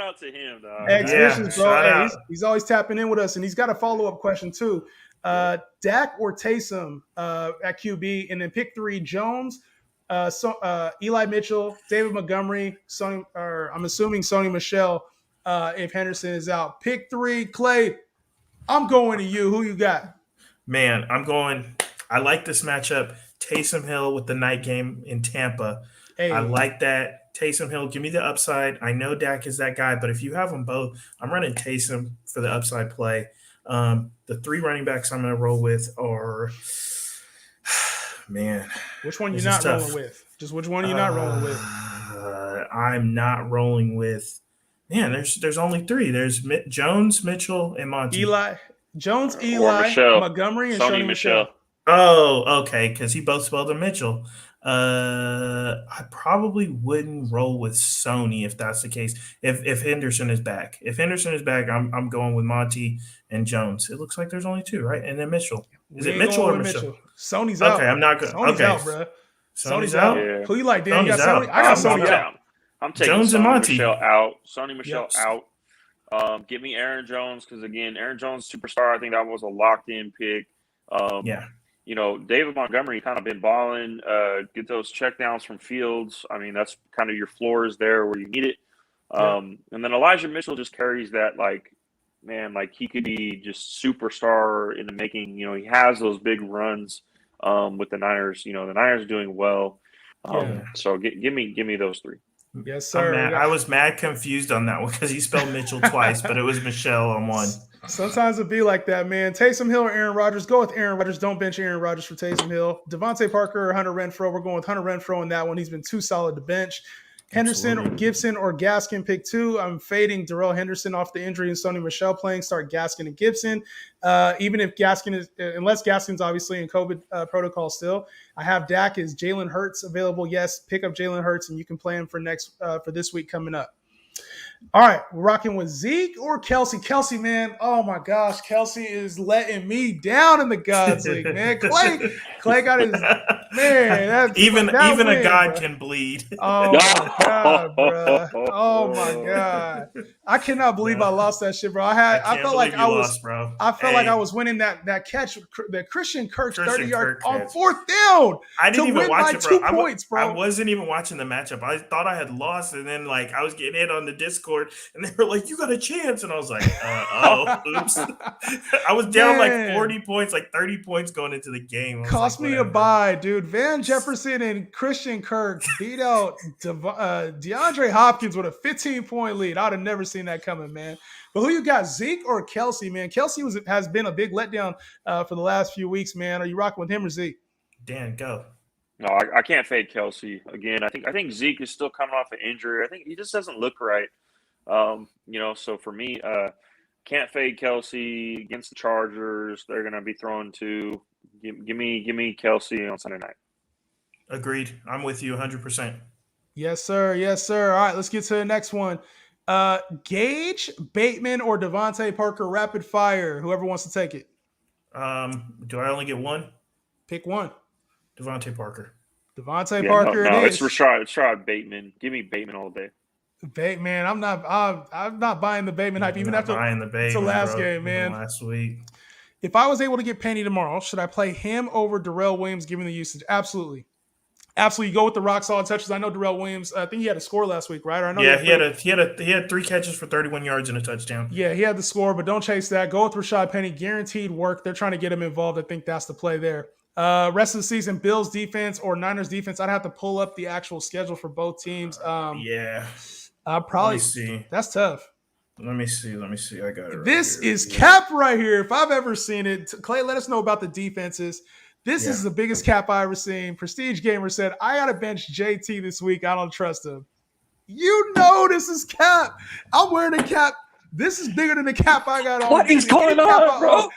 out to him, dog. X Vicious, bro. He's always tapping in with us, and he's got a follow-up question too. Dak or Taysom at QB, and then pick 3 Jones, Eli Mitchell, David Montgomery, I'm assuming Sony Michel if Henderson is out. Pick 3, Clay. I'm going to you. Who you got? Man, I like this matchup. Taysom Hill with the night game in Tampa. Hey. I like that. Taysom Hill, give me the upside. I know Dak is that guy, but if you have them both, I'm running Taysom for the upside play. The 3 running backs I'm going to roll with are – man, which one you not rolling with? Just which one are you not rolling with? I'm not rolling with. Man, there's only 3. There's Jones, Mitchell, and Monty. Jones, Montgomery, and Sony Michel. Oh, okay, because he both spelled him Mitchell. I probably wouldn't roll with Sony if that's the case. If Henderson is back, I'm going with Monty and Jones. It looks like there's only 2, right? And then Mitchell. Is it Mitchell or Mitchell? Sony's out. Okay, I'm not good. Sony's out, bro. Sony's out. Yeah. Who you like, Dan? You got Sony? I got Sony out. I'm taking Jones and Monty. Michel out. Sony Michel out. Give me Aaron Jones because again, Aaron Jones superstar. I think that was a locked-in pick. David Montgomery kind of been balling. Get those checkdowns from Fields. I mean, that's kind of your floors there where you need it. And then Elijah Mitchell just carries that he could be just superstar in the making. He has those big runs with the Niners. The Niners are doing well. So give me those 3. Yes, sir. I was mad confused on that one because he spelled Mitchell twice, but it was Michelle on one. Sometimes it'd be like that, man. Taysom Hill or Aaron Rodgers? Go with Aaron Rodgers. Don't bench Aaron Rodgers for Taysom Hill. Devontae Parker or Hunter Renfrow? We're going with Hunter Renfrow in that one. He's been too solid to bench. Henderson, Absolutely. Gibson, or Gaskin, pick 2. I'm fading Darrell Henderson off the injury and Sony Michel playing. Start Gaskin and Gibson. Even if Gaskin is, unless Gaskin's obviously in COVID protocol still, I have Dak as Jalen Hurts available. Yes, pick up Jalen Hurts and you can play him for this week coming up. All right, we're rocking with Zeke or Kelsey. Kelsey, man, oh my gosh, Kelsey is letting me down in the Gods League, man. Clay got his man. Even win, a god bro. can bleed. Oh my god, bro. Oh my god. I cannot believe I lost that shit, bro. I felt like I was lost, bro. I felt like I was winning that catch, the Christian Kirk 30-yard on catch. 4th down. I didn't even watch it, bro. 2 points, bro. I wasn't even watching the matchup. I thought I had lost, and then like I was getting in on the Discord, and they were like, "You got a chance," and I was like, oops." I was down like 40 points, like 30 points going into the game. Cost me a bye, dude. Van Jefferson and Christian Kirk beat out DeAndre Hopkins with a 15-point lead. I'd have never seen that coming, man. But who you got, Zeke or Kelsey, man? Kelsey has been a big letdown for the last few weeks, man. Are you rocking with him or Zeke? Dan, go. No, I can't fade Kelsey again. I think Zeke is still coming off an injury. I think he just doesn't look right. So for me, can't fade Kelsey against the Chargers. They're gonna be throwing to give me Kelsey on Sunday night. Agreed. I'm with you 100%. Yes, sir. Yes, sir. All right, let's get to the next one. Gage, Bateman, or Devontae Parker, rapid fire. Whoever wants to take it. Do I only get one? Pick one. Devontae Parker. Devontae Parker. No, it is. It's Rashad Bateman. Give me Bateman all day. Bateman, I'm not buying the Bateman hype even after buying the Bateman, last game, man. Last week. If I was able to get Penny tomorrow, should I play him over Darrell Williams given the usage? Absolutely. Absolutely. Go with the rock solid touches. I know Darrell Williams, I think he had a score last week, right? Or I know he had 3 catches for 31 yards and a touchdown. Yeah, he had the score, but don't chase that. Go with Rashad Penny. Guaranteed work. They're trying to get him involved. I think that's the play there. Rest of the season, Bills defense or Niners defense. I'd have to pull up the actual schedule for both teams. Probably. Let me see. That's tough. Let me see. I got it. This is cap right here. If I've ever seen it, Clay, let us know about the defenses. This is the biggest cap I ever seen. Prestige Gamer said, I got to bench JT this week. I don't trust him. You know this is cap. I'm wearing a cap. This is bigger than the cap I got on. What is going on, bro?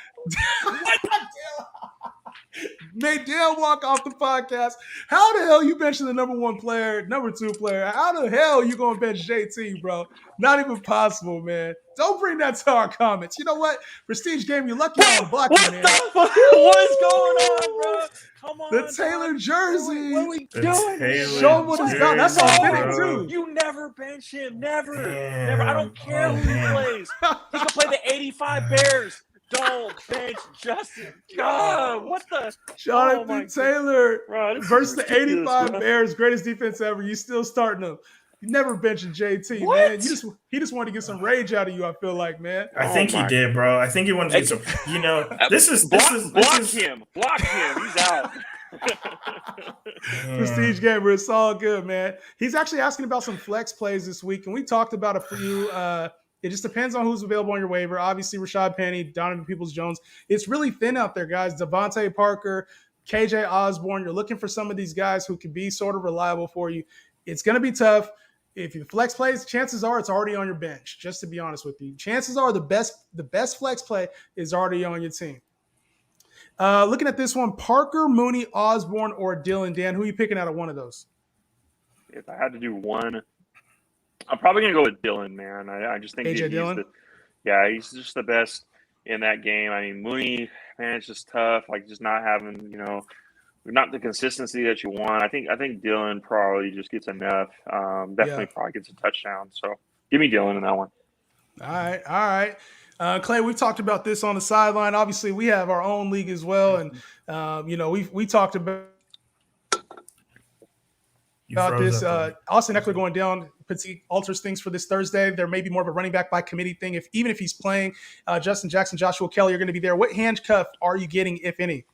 Made Dan walk off the podcast. How the hell you benching the number 1 player, number 2 player? How the hell you gonna bench JT, bro? Not even possible, man. Don't bring that to our comments. You know what? Prestige Game, you're lucky I'm blocking, man. What is going on, bro? Come on, the Taylor jersey. What are we doing? Show him what it's about. That's all fitting too. You never bench him. Never. I don't care who he plays. He can play the 85 Bears. Don't bench Justin. God, what the? Jonathan Taylor versus the 85 bro. Bears, greatest defense ever. You still starting them. You never benching JT, What? man. He just wanted to get some rage out of you, I feel like, man. I think he did, bro. I think he wanted to get some. This is him. Block him. He's out. Prestige Gamer, it's all good, man. He's actually asking about some flex plays this week, and we talked about a few. It just depends on who's available on your waiver. Obviously, Rashad Penny, Donovan Peoples-Jones. It's really thin out there, guys. Devontae Parker, KJ Osborne. You're looking for some of these guys who can be sort of reliable for you. It's going to be tough. If you flex plays, chances are it's already on your bench, just to be honest with you. Chances are the best flex play is already on your team. Looking at this one, Parker, Mooney, Osborne, or Dylan. Dan, who are you picking out of one of those? If I had to do one, I'm probably going to go with Dylan, man. I just think AJ Dillon? He's just the best in that game. I mean, Mooney, man, it's just tough. Like, just not having, not the consistency that you want. I think Dylan probably just gets enough. Definitely probably gets a touchdown. So give me Dylan in that one. All right. Clay, we've talked about this on the sideline. Obviously, we have our own league as well, and we talked about this. Austin Eckler going down alters things for this Thursday. There may be more of a running back by committee thing. Even if he's playing, Justin Jackson, Joshua Kelly are going to be there. What handcuff are you getting, if any?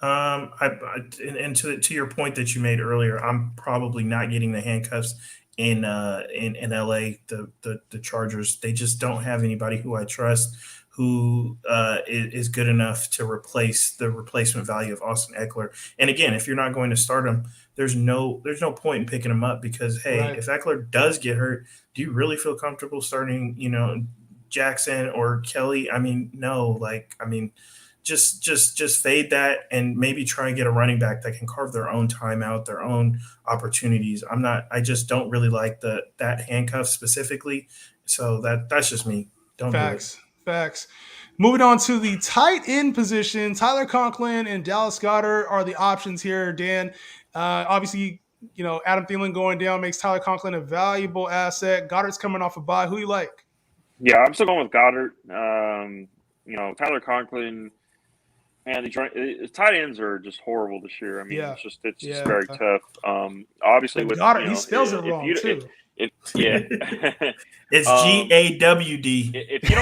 To your point that you made earlier, I'm probably not getting the handcuffs in LA. The Chargers, they just don't have anybody who I trust, who is good enough to replace the replacement value of Austin Eckler. And again, if you're not going to start him, there's no point in picking him up because, hey, Right. if Eckler does get hurt, do you really feel comfortable starting, Jackson or Kelly? I mean, no. Just fade that and maybe try and get a running back that can carve their own time out, their own opportunities. I just don't really like that handcuff specifically. So that's just me. Don't do it. Facts. Moving on to the tight end position, Tyler Conklin and Dallas Goddard are the options here. Dan, obviously, Adam Thielen going down makes Tyler Conklin a valuable asset. Goddard's coming off a bye. Who you like? Yeah, I'm still going with Goddard. Tyler Conklin. Man, the tight ends are just horrible this year. I mean, it's just very tough. Obviously, with Goddard, he spells it wrong too. It's GAWD. If you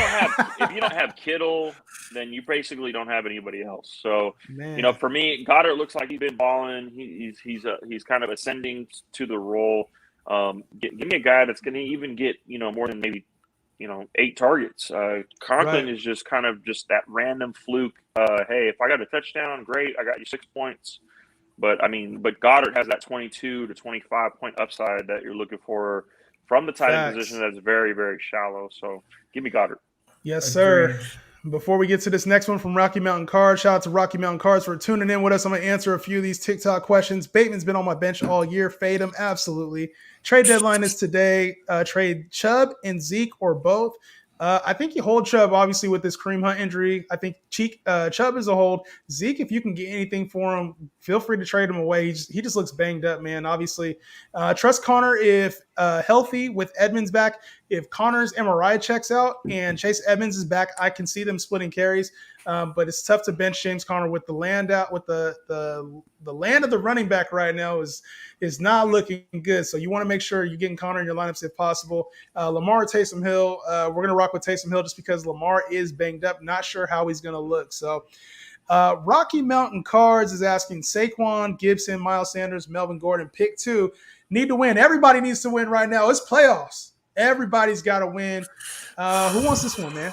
don't have Kittle, then you basically don't have anybody else. So, for me, Goddard looks like he's been balling. He's kind of ascending to the role. Give me a guy that's going to even get more than maybe 8 targets. Conklin is just kind of just that random fluke. Hey, if I got a touchdown, great. I got you 6 points. But Goddard has that 22 to 25 point upside that you're looking for from the tight end position that's very, very shallow. So give me Goddard. Yes, sir. Before we get to this next one from Rocky Mountain Cards, shout out to Rocky Mountain Cards for tuning in with us. I'm going to answer a few of these TikTok questions. Bateman's been on my bench all year. Fade him, absolutely. Trade deadline is today. Trade Chubb and Zeke or both. I think you hold Chubb, obviously, with this Kareem Hunt injury. I think Chubb is a hold. Zeke, if you can get anything for him, feel free to trade him away. He just looks banged up, man, obviously. Trust Connor if healthy with Edmonds back. If Connor's MRI checks out and Chase Edmonds is back, I can see them splitting carries. But it's tough to bench James Conner with the land out with the land of the running back right now is not looking good. So you want to make sure you're getting Conner in your lineups if possible. Lamar or Taysom Hill, we're gonna rock with Taysom Hill just because Lamar is banged up. Not sure how he's gonna look. So Rocky Mountain Cards is asking Saquon, Gibson, Miles Sanders, Melvin Gordon, pick 2. Need to win. Everybody needs to win right now. It's playoffs. Everybody's got to win. Who wants this one, man?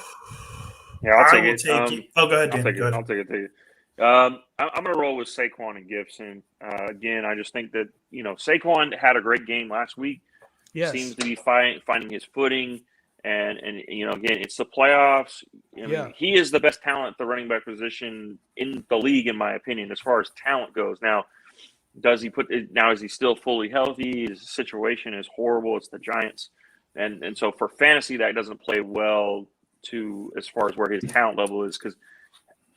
Yeah, I'll take it. Go ahead, Dan. I'll take it. I'm going to roll with Saquon and Gibson. Again, I just think that, Saquon had a great game last week. Yes. Seems to be finding his footing. And again, it's the playoffs. He is the best talent at the running back position in the league, in my opinion, as far as talent goes. Now, is he still fully healthy? His situation is horrible. It's the Giants. And so for fantasy, that doesn't play well to as far as where his talent level is, because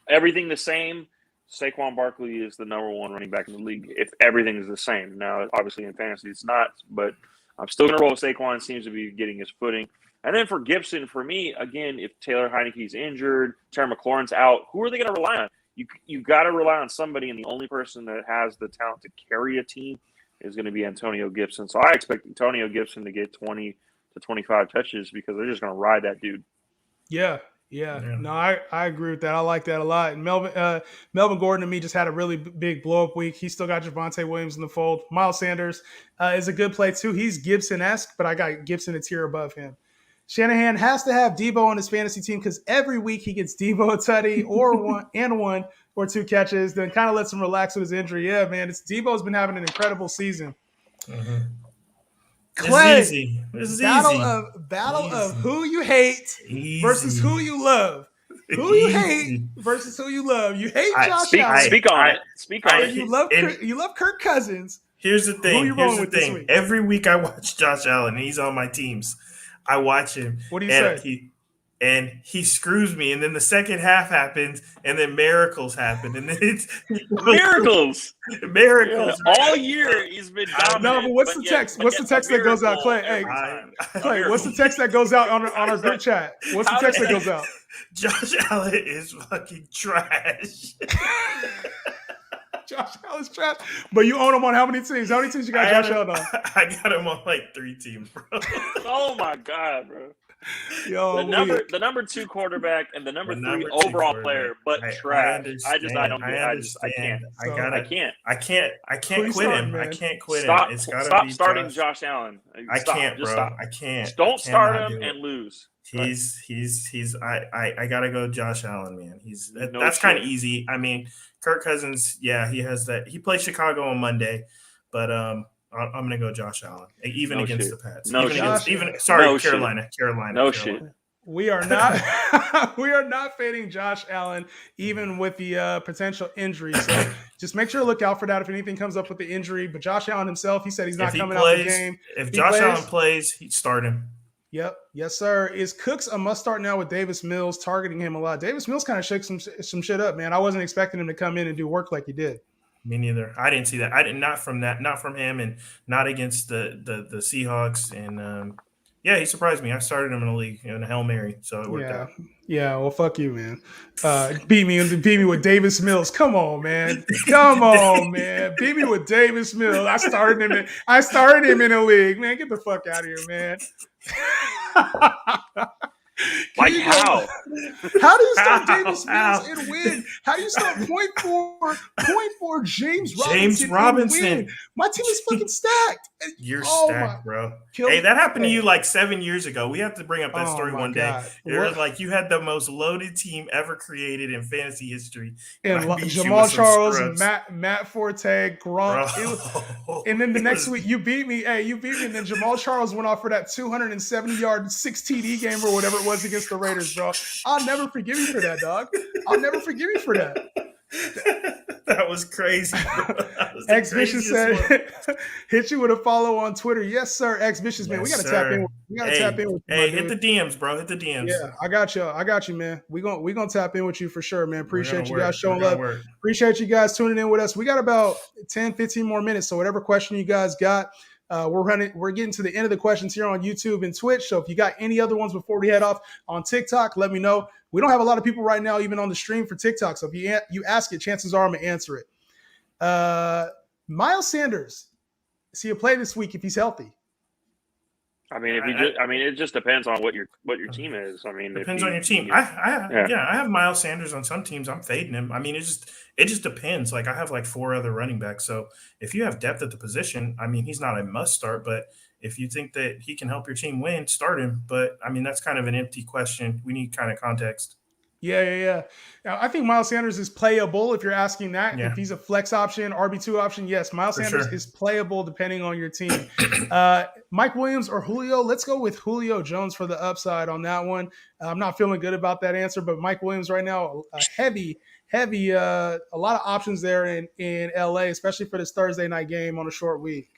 everything the same, Saquon Barkley is the number 1 running back in the league if everything is the same. Now, obviously in fantasy it's not, but I'm still going to roll with Saquon. Seems to be getting his footing. And then for Gibson, for me, again, if Taylor Heineke's injured, Terry McLaurin's out, who are they going to rely on? You got to rely on somebody, and the only person that has the talent to carry a team is going to be Antonio Gibson. So I expect Antonio Gibson to get 20 to 25 touches because they're just going to ride that dude. Yeah. No, I agree with that. I like that a lot. And Melvin Gordon to me just had a really big blow-up week. He still got Javonte Williams in the fold. Miles Sanders is a good play too. He's Gibson-esque, but I got Gibson a tier above him. Shanahan has to have Debo on his fantasy team because every week he gets Debo a tutty or one or 2 catches, then kind of lets him relax with his injury. Yeah, man, Debo's been having an incredible season. Mm-hmm. Clay, it's easy. Battle of who you hate versus who you love. Who you hate versus who you love. You hate Josh Allen. Speak on it. You love Kirk Cousins. Here's the thing. Who you rolling with this week? Every week I watch Josh Allen, and he's on my teams. I watch him. What do you say? He screws me, and then the second half happens, and then miracles happen, and then it's miracles. Yeah. All year he's been dominant. No, but what's the text? What's the text that goes out, Clay? Hey, Clay, what's the text that goes out on our group chat? What's the text that goes out? Josh Allen is fucking trash. Josh Allen's trash. But you own him on how many teams? How many teams you got Josh Allen on? I got him on like 3 teams, bro. Oh my God, bro. Yo, the number 2 quarterback and the number 3 overall player, but trash. I can't quit him. I can't quit him. Stop starting Josh Allen. I can't, bro. I can't. Don't start him and lose. I gotta go Josh Allen, man. No That's kind of shit. easy. I mean, Kirk Cousins, yeah, he has that. He plays Chicago on Monday, but I'm gonna go Josh Allen, even No against shit. the Pats, No even shit. against Josh, sorry, No shit. Carolina. No shit. we are not we are not fading Josh Allen, even with the potential injury. So just make sure to look out for that if anything comes up with the injury. But Josh Allen himself, he said he's not coming out the game. If He Josh Allen plays. plays, he'd start him. Yep. Yes, sir. Is Cooks a must start now with Davis Mills targeting him a lot? Davis Mills kind of shook some shit up, man. I wasn't expecting him to come in and do work like he did. Me neither. I didn't see that. I did not from him, and not against the Seahawks. And yeah, he surprised me. I started him in a league in a Hail Mary, so it worked out. Yeah. Well, fuck you, man. Beat me with Davis Mills. Come on, man. Come on, man. Beat me with Davis Mills. I started him in a league, man. Get the fuck out of here, man. Like how? How do you start Davis Mills and win? How do you start point for James Robinson? And win? My team is fucking stacked. You're stacked, bro. Hey, that happened to you like 7 years ago. We have to bring up that story one day. It was like you had the most loaded team ever created in fantasy history. And Jamal Charles, Matt Forte, Gronk. And then the next week you beat me. Hey, you beat me. And then Jamal Charles went off for that 270-yard 6 TD game or whatever it was against the Raiders, bro. I'll never forgive you for that, dog. I'll never forgive you for that. That was crazy. X Vicious said, "Hit you with a follow on Twitter." Yes, sir. X Vicious, man. We gotta tap in. We gotta tap in with you. Hey, hit the DMs, bro. Hit the DMs. Yeah, I got you, man. We gonna tap in with you for sure, man. Appreciate you guys showing love. Appreciate you guys tuning in with us. We got about 10, 15 more minutes. So whatever question you guys got, we're getting to the end of the questions here on YouTube and Twitch. So if you got any other ones before we head off on TikTok, let me know. We don't have a lot of people right now, even on the stream for TikTok. So if you ask it, chances are I'm gonna answer it. Miles Sanders, is he a play this week if he's healthy? I mean, it just depends on what your team is. I mean, depends on your team. I have Miles Sanders on some teams. I'm fading him. I mean, it just depends. Like I have like 4 other running backs. So if you have depth at the position, I mean, he's not a must start. But if you think that he can help your team win, start him. But I mean, that's kind of an empty question. We need kind of context. Yeah. Now, I think Miles Sanders is playable if you're asking that. Yeah. If he's a flex option, RB2 option, yes, Miles Sanders is playable depending on your team. Mike Williams or Julio? Let's go with Julio Jones for the upside on that one. I'm not feeling good about that answer, but Mike Williams right now, heavy, a lot of options there in LA, especially for this Thursday night game on a short week.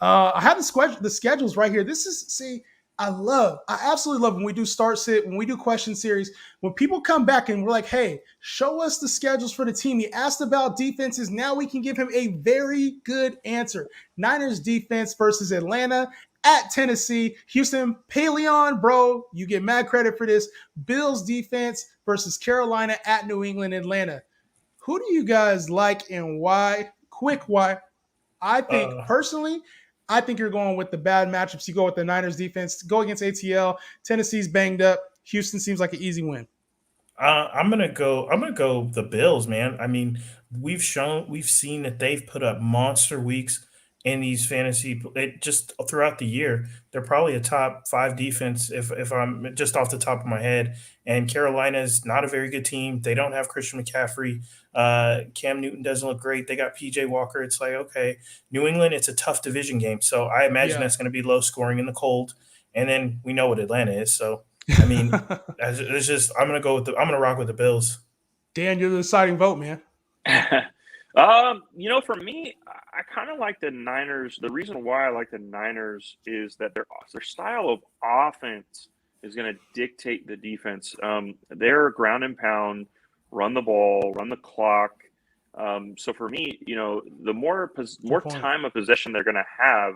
I have the schedules right here. I absolutely love when we do start sit, when we do question series, when people come back and we're like, hey, show us the schedules for the team. He asked about defenses. Now we can give him a very good answer. Niners defense versus Atlanta, at Tennessee, Houston, Paleon, bro, you get mad credit for this. Bills defense versus Carolina, at New England, Atlanta. Who do you guys like and why? Quick why? I think personally, I think you're going with the bad matchups. You go with the Niners defense, go against ATL. Tennessee's banged up. Houston seems like an easy win. I'm gonna go the Bills, man. I mean, we've seen that they've put up monster weeks in these fantasy. Just throughout the year, they're probably a top 5 defense if I'm just off the top of my head. And Carolina's not a very good team. They don't have Christian McCaffrey. Cam Newton doesn't look great. They got PJ Walker. It's like, okay, New England, it's a tough division game. So I imagine that's going to be low scoring in the cold. And then we know what Atlanta is. So I mean, it's just I'm gonna rock with the Bills. Dan, you're the deciding vote, man. For me, I kind of like the Niners. The reason why I like the Niners is that their style of offense is going to dictate the defense. They're ground and pound, run the ball, run the clock. So for me, the more time of possession they're going to have,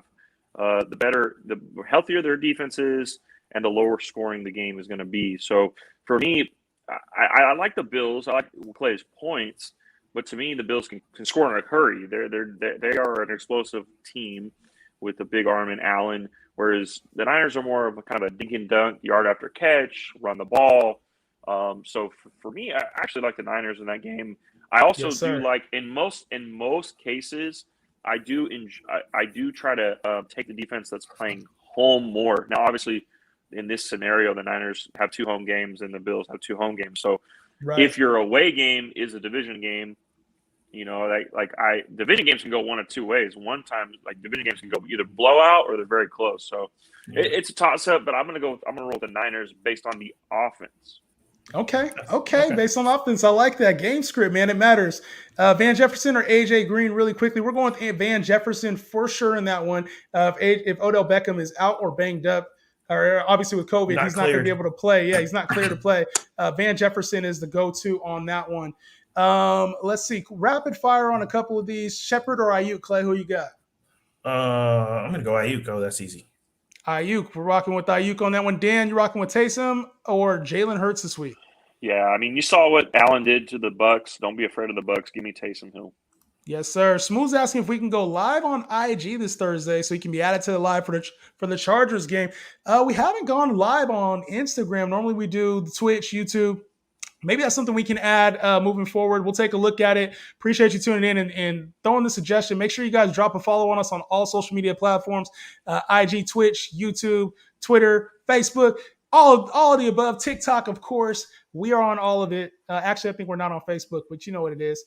the healthier their defense is, and the lower scoring the game is going to be. So for me, I like the Bills. I like Clay's points, but to me, the Bills can score in a hurry. They are an explosive team with a big arm in Allen, whereas the Niners are more of a kind of a dink and dunk, yard after catch, run the ball. So for me, I actually like the Niners in that game. I also do like in most cases, I do try to take the defense that's playing home more. Now, obviously, in this scenario, the Niners have 2 home games and the Bills have 2 home games. So Right. if your away game is a division game, division games can go one of 2 ways. One time, like division games can go either blowout or they're very close. So it's a toss up, but I'm gonna roll with the Niners based on the offense. Okay. Based on offense, I like that game script, man. It matters. Van Jefferson or AJ Green, really quickly. We're going with Van Jefferson for sure in that one. If Odell Beckham is out or banged up, or obviously with COVID, he's not going to be able to play. Yeah, he's not clear to play. Van Jefferson is the go-to on that one. Let's see. Rapid fire on a couple of these. Shepard or Ayuk, Clay? Who you got? I'm going to go Ayuk. Oh, that's easy. Ayuk. We're rocking with Ayuk on that one. Dan, you rocking with Taysom or Jalen Hurts this week? Yeah, I mean, you saw what Allen did to the Bucks. Don't be afraid of the Bucks. Give me Taysom Hill. Yes, sir. Smooth's asking if we can go live on IG this Thursday so he can be added to the live for the Chargers game. We haven't gone live on Instagram. Normally we do the Twitch, YouTube. Maybe that's something we can add moving forward. We'll take a look at it. Appreciate you tuning in and throwing the suggestion. Make sure you guys drop a follow on us on all social media platforms, IG, Twitch, YouTube, Twitter, Facebook, all of the above. TikTok, of course. We are on all of it. Actually, I think we're not on Facebook, but you know what it is.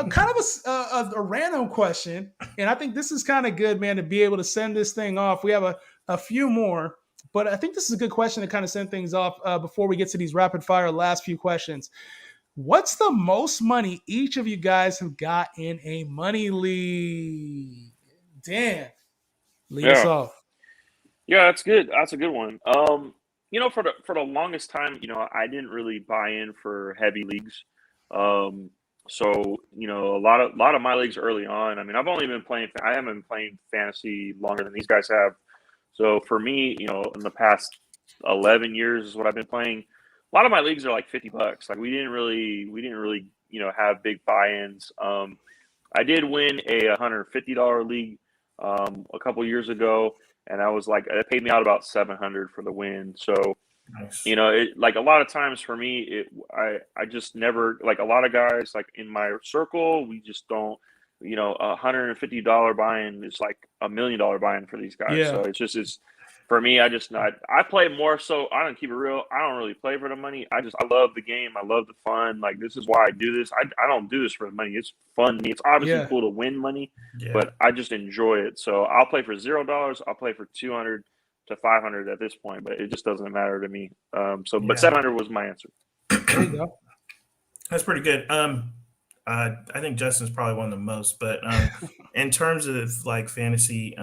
Kind of a random question, and I think this is kind of good, man, to be able to send this thing off. We have a few more, but I think this is a good question to kind of send things off before we get to these rapid fire last few questions. What's the most money each of you guys have got in a money league? Dan, lead us off. Yeah, that's good. That's a good one. For the longest time, I didn't really buy in for heavy leagues. So, a lot of my leagues early on, I mean, I haven't been playing fantasy longer than these guys have. So for me, in the past 11 years is what I've been playing. A lot of my leagues are like $50. Like we didn't really, have big buy-ins. I did win a $150 league, a couple years ago, and I was like, it paid me out about $700 for the win. So, nice. Like a lot of times for me, I just never, like a lot of guys like in my circle, we just don't, $150 buy-in is like $1 million buy-in for these guys. Yeah. So it's for me, I play more so. I don't keep it real. I don't really play for the money. I love the game. I love the fun. Like this is why I do this. I don't do this for the money. It's fun to me. It's obviously cool to win money, but I just enjoy it. So I'll play for $0. I'll play for 200 to 500 at this point, but it just doesn't matter to me. But 700 was my answer. There you go. That's pretty good. I think Justin's probably won the most, but in terms of like fantasy,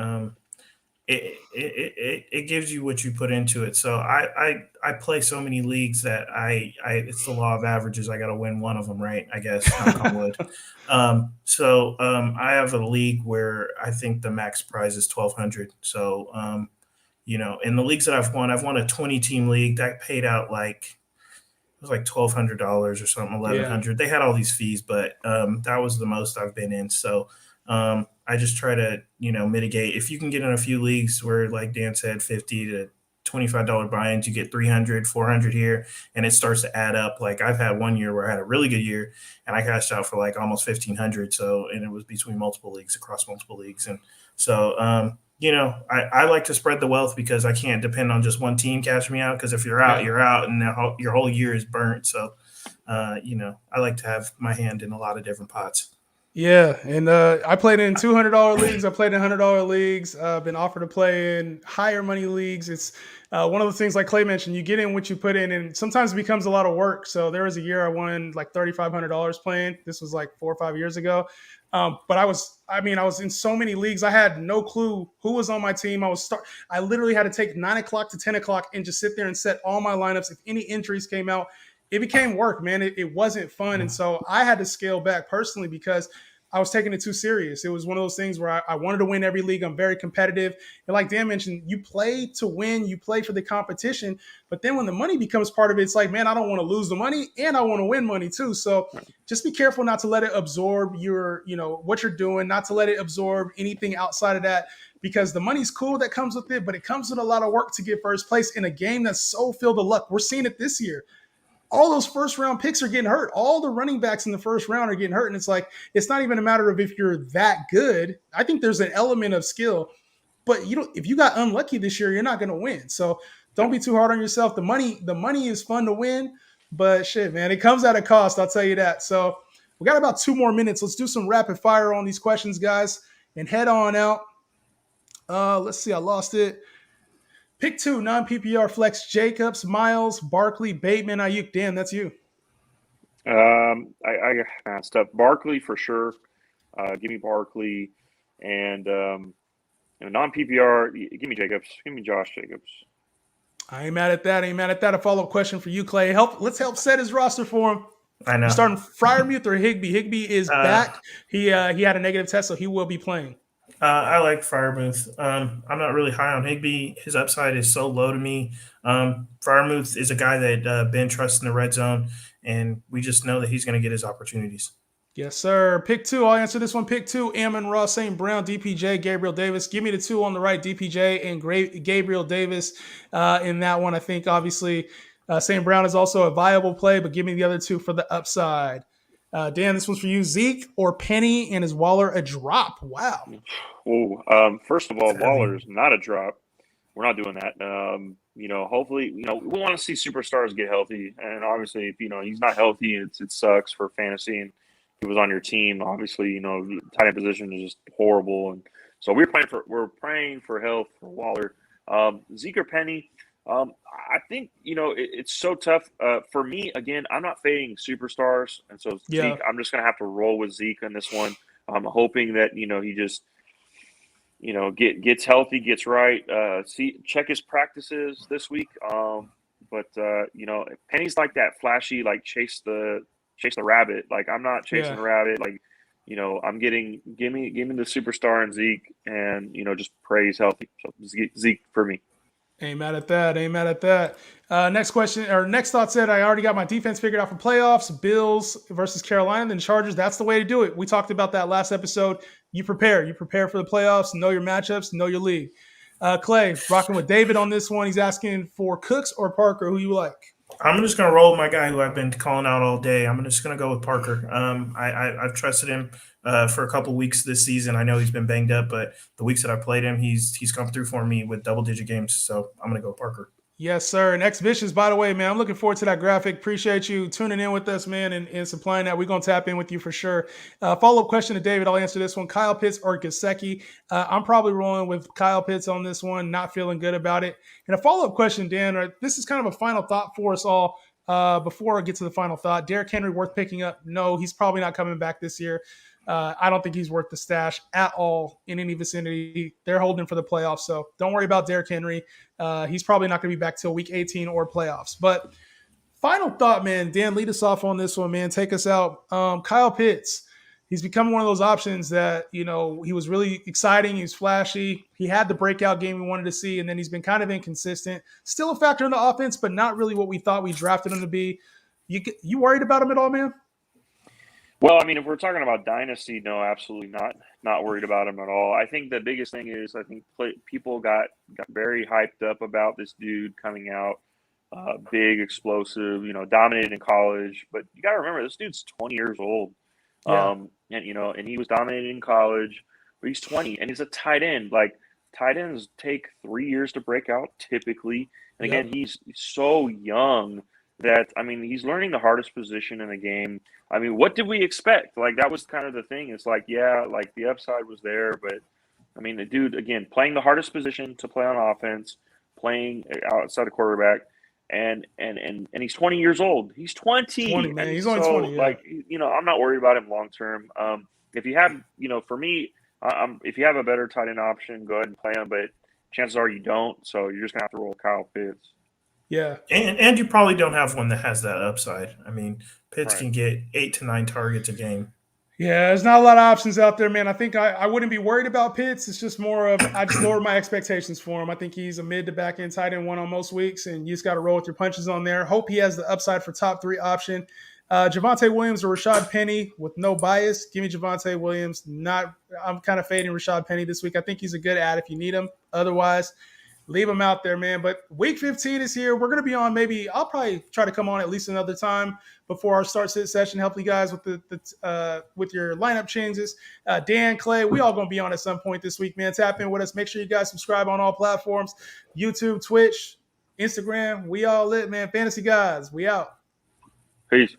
it gives you what you put into it. So I play so many leagues that it's the law of averages. I got to win one of them, right? I guess. Knock on wood. I have a league where I think the max prize is $1,200. So in the leagues that I've won a 20-team league that paid out like it was like $1,200 or something, $1,100. Yeah. They had all these fees, but that was the most I've been in. So I just try to mitigate. If you can get in a few leagues where, like Dan said, $50 to $25 buy-ins, you get 300, 400 here, and it starts to add up. Like I've had one year where I had a really good year, and I cashed out for like almost 1,500. So, and it was between multiple leagues across multiple leagues, and so. I like to spread the wealth because I can't depend on just one team cashing me out. Because if you're out, you're out, and your whole year is burnt. So, I like to have my hand in a lot of different pots. Yeah, and I played in $200 leagues. I played in $100 leagues. I've been offered to play in higher money leagues. It's one of the things, like Clay mentioned, you get in what you put in, and sometimes it becomes a lot of work. So there was a year I won like $3,500 playing. This was like 4 or 5 years ago. But I was in so many leagues. I had no clue who was on my team. I literally had to take 9 o'clock to 10 o'clock and just sit there and set all my lineups. If any injuries came out, it became work, man. It wasn't fun. And so I had to scale back personally because I was taking it too serious. It was one of those things where I wanted to win every league. I'm very competitive. And like Dan mentioned, you play to win, you play for the competition. But then when the money becomes part of it, it's like, man, I don't want to lose the money and I want to win money too. So just be careful not to let it absorb what you're doing, not to let it absorb anything outside of that, because the money's cool that comes with it, but it comes with a lot of work to get first place in a game that's so filled with luck. We're seeing it this year. All those first round picks are getting hurt. All the running backs in the first round are getting hurt. And it's like, it's not even a matter of if you're that good. I think there's an element of skill, But if you got unlucky this year, you're not going to win. So don't be too hard on yourself. The money is fun to win, but shit, man, it comes at a cost. I'll tell you that. So we got about 2 more minutes. Let's do some rapid fire on these questions, guys, and head on out. Let's see. I lost it. Pick 2, non-PPR flex: Jacobs, Miles, Barkley, Bateman, Ayuk. Dan, that's you. I messed up. Barkley for sure. Give me Barkley, and non-PPR. Give me Jacobs. Give me Josh Jacobs. I ain't mad at that. A follow-up question for you, Clay. Let's help set his roster for him. I know. You're starting Freiermuth or Higbee? Higbee is back. He had a negative test, so he will be playing. I like Freiermuth. I'm not really high on Higbee. His upside is so low to me. Freiermuth is a guy that Ben trusts in the red zone, and we just know that he's going to get his opportunities. Yes, sir. Pick 2. I'll answer this one. Pick 2, Amon-Ra, St. Brown, DPJ, Gabriel Davis. Give me the 2 on the right, DPJ and Gabriel Davis. In that one, I think, obviously, St. Brown is also a viable play, but give me the other 2 for the upside. Dan, this one's for you. Zeke or Penny, and is Waller a drop? Wow. First of all, Waller's not a drop. We're not doing that. Hopefully, we want to see superstars get healthy. And obviously, if, he's not healthy, it sucks for fantasy. And he was on your team. Obviously, tight end position is just horrible. And so we're praying for health for Waller. Zeke or Penny, I think, it's so tough. For me, again, I'm not fading superstars. And so Zeke, I'm just going to have to roll with Zeke on this one. I'm hoping that, he just, gets healthy, gets right. Check his practices this week. But Penny's like that flashy, like chase the rabbit. Like, I'm not chasing the rabbit. Like, I'm give me the superstar and Zeke, and just pray he's healthy. So Zeke for me. Ain't mad at that. Next question, or next thought said, I already got my defense figured out for playoffs. Bills versus Carolina, then Chargers. That's the way to do it. We talked about that last episode. You prepare for the playoffs. Know your matchups. Know your league. Clay, rocking with David on this one. He's asking for Cooks or Parker. Who you like? I'm just going to roll with my guy who I've been calling out all day. I'm just going to go with Parker. I've trusted him for a couple weeks this season. I know he's been banged up, but the weeks that I played him, he's come through for me with double-digit games. So I'm going to go Parker. Yes, sir. And X-Vicious, by the way, man, I'm looking forward to that graphic. Appreciate you tuning in with us, man, and supplying that. We're going to tap in with you for sure. Follow-up question to David. I'll answer this one. Kyle Pitts or Gasecki? I'm probably rolling with Kyle Pitts on this one. Not feeling good about it. And a follow-up question, Dan. This is kind of a final thought for us all. Before I get to the final thought, Derrick Henry worth picking up? No, he's probably not coming back this year. I don't think he's worth the stash at all in any vicinity. They're holding for the playoffs, so don't worry about Derrick Henry. He's probably not going to be back till week 18 or playoffs. But final thought, man. Dan, lead us off on this one, man. Take us out. Kyle Pitts. He's become one of those options that, he was really exciting. He's flashy. He had the breakout game we wanted to see, and then he's been kind of inconsistent. Still a factor in the offense, but not really what we thought we drafted him to be. You worried about him at all, man? Well, I mean, if we're talking about dynasty, no, absolutely not. Not worried about him at all. I think the biggest thing is people got very hyped up about this dude coming out, big, explosive, dominated in college. But you got to remember, this dude's 20 years old. Yeah. And he was dominated in college, but he's 20 and he's a tight end. Like, tight ends take 3 years to break out typically. And again, he's so young that, he's learning the hardest position in the game. What did we expect? Like, that was kind of the thing. It's like, the upside was there, but the dude, again, playing the hardest position to play on offense, playing outside the quarterback. And he's 20 years old. He's 20. Man. He's only 20. Yeah. I'm not worried about him long term. If you have, for me, if you have a better tight end option, go ahead and play him. But chances are you don't. So you're just gonna have to roll Kyle Pitts. Yeah. And you probably don't have one that has that upside. Pitts can get 8 to 9 targets a game. Yeah, there's not a lot of options out there, man. I think I wouldn't be worried about Pitts. It's just more of I just lowered my expectations for him. I think he's a mid to back end tight end one on most weeks, and you just got to roll with your punches on there. Hope he has the upside for top 3 option. Javonte Williams or Rashad Penny with no bias. Give me Javonte Williams. I'm kind of fading Rashad Penny this week. I think he's a good ad if you need him. Otherwise, Leave them out there, man. But week 15 is here. We're going to be on maybe – I'll probably try to come on at least another time before our start-sit session, help you guys with with your lineup changes. Dan, Clay, we all going to be on at some point this week, man. Tap in with us. Make sure you guys subscribe on all platforms, YouTube, Twitch, Instagram. We all lit, man. Fantasy guys, we out. Peace.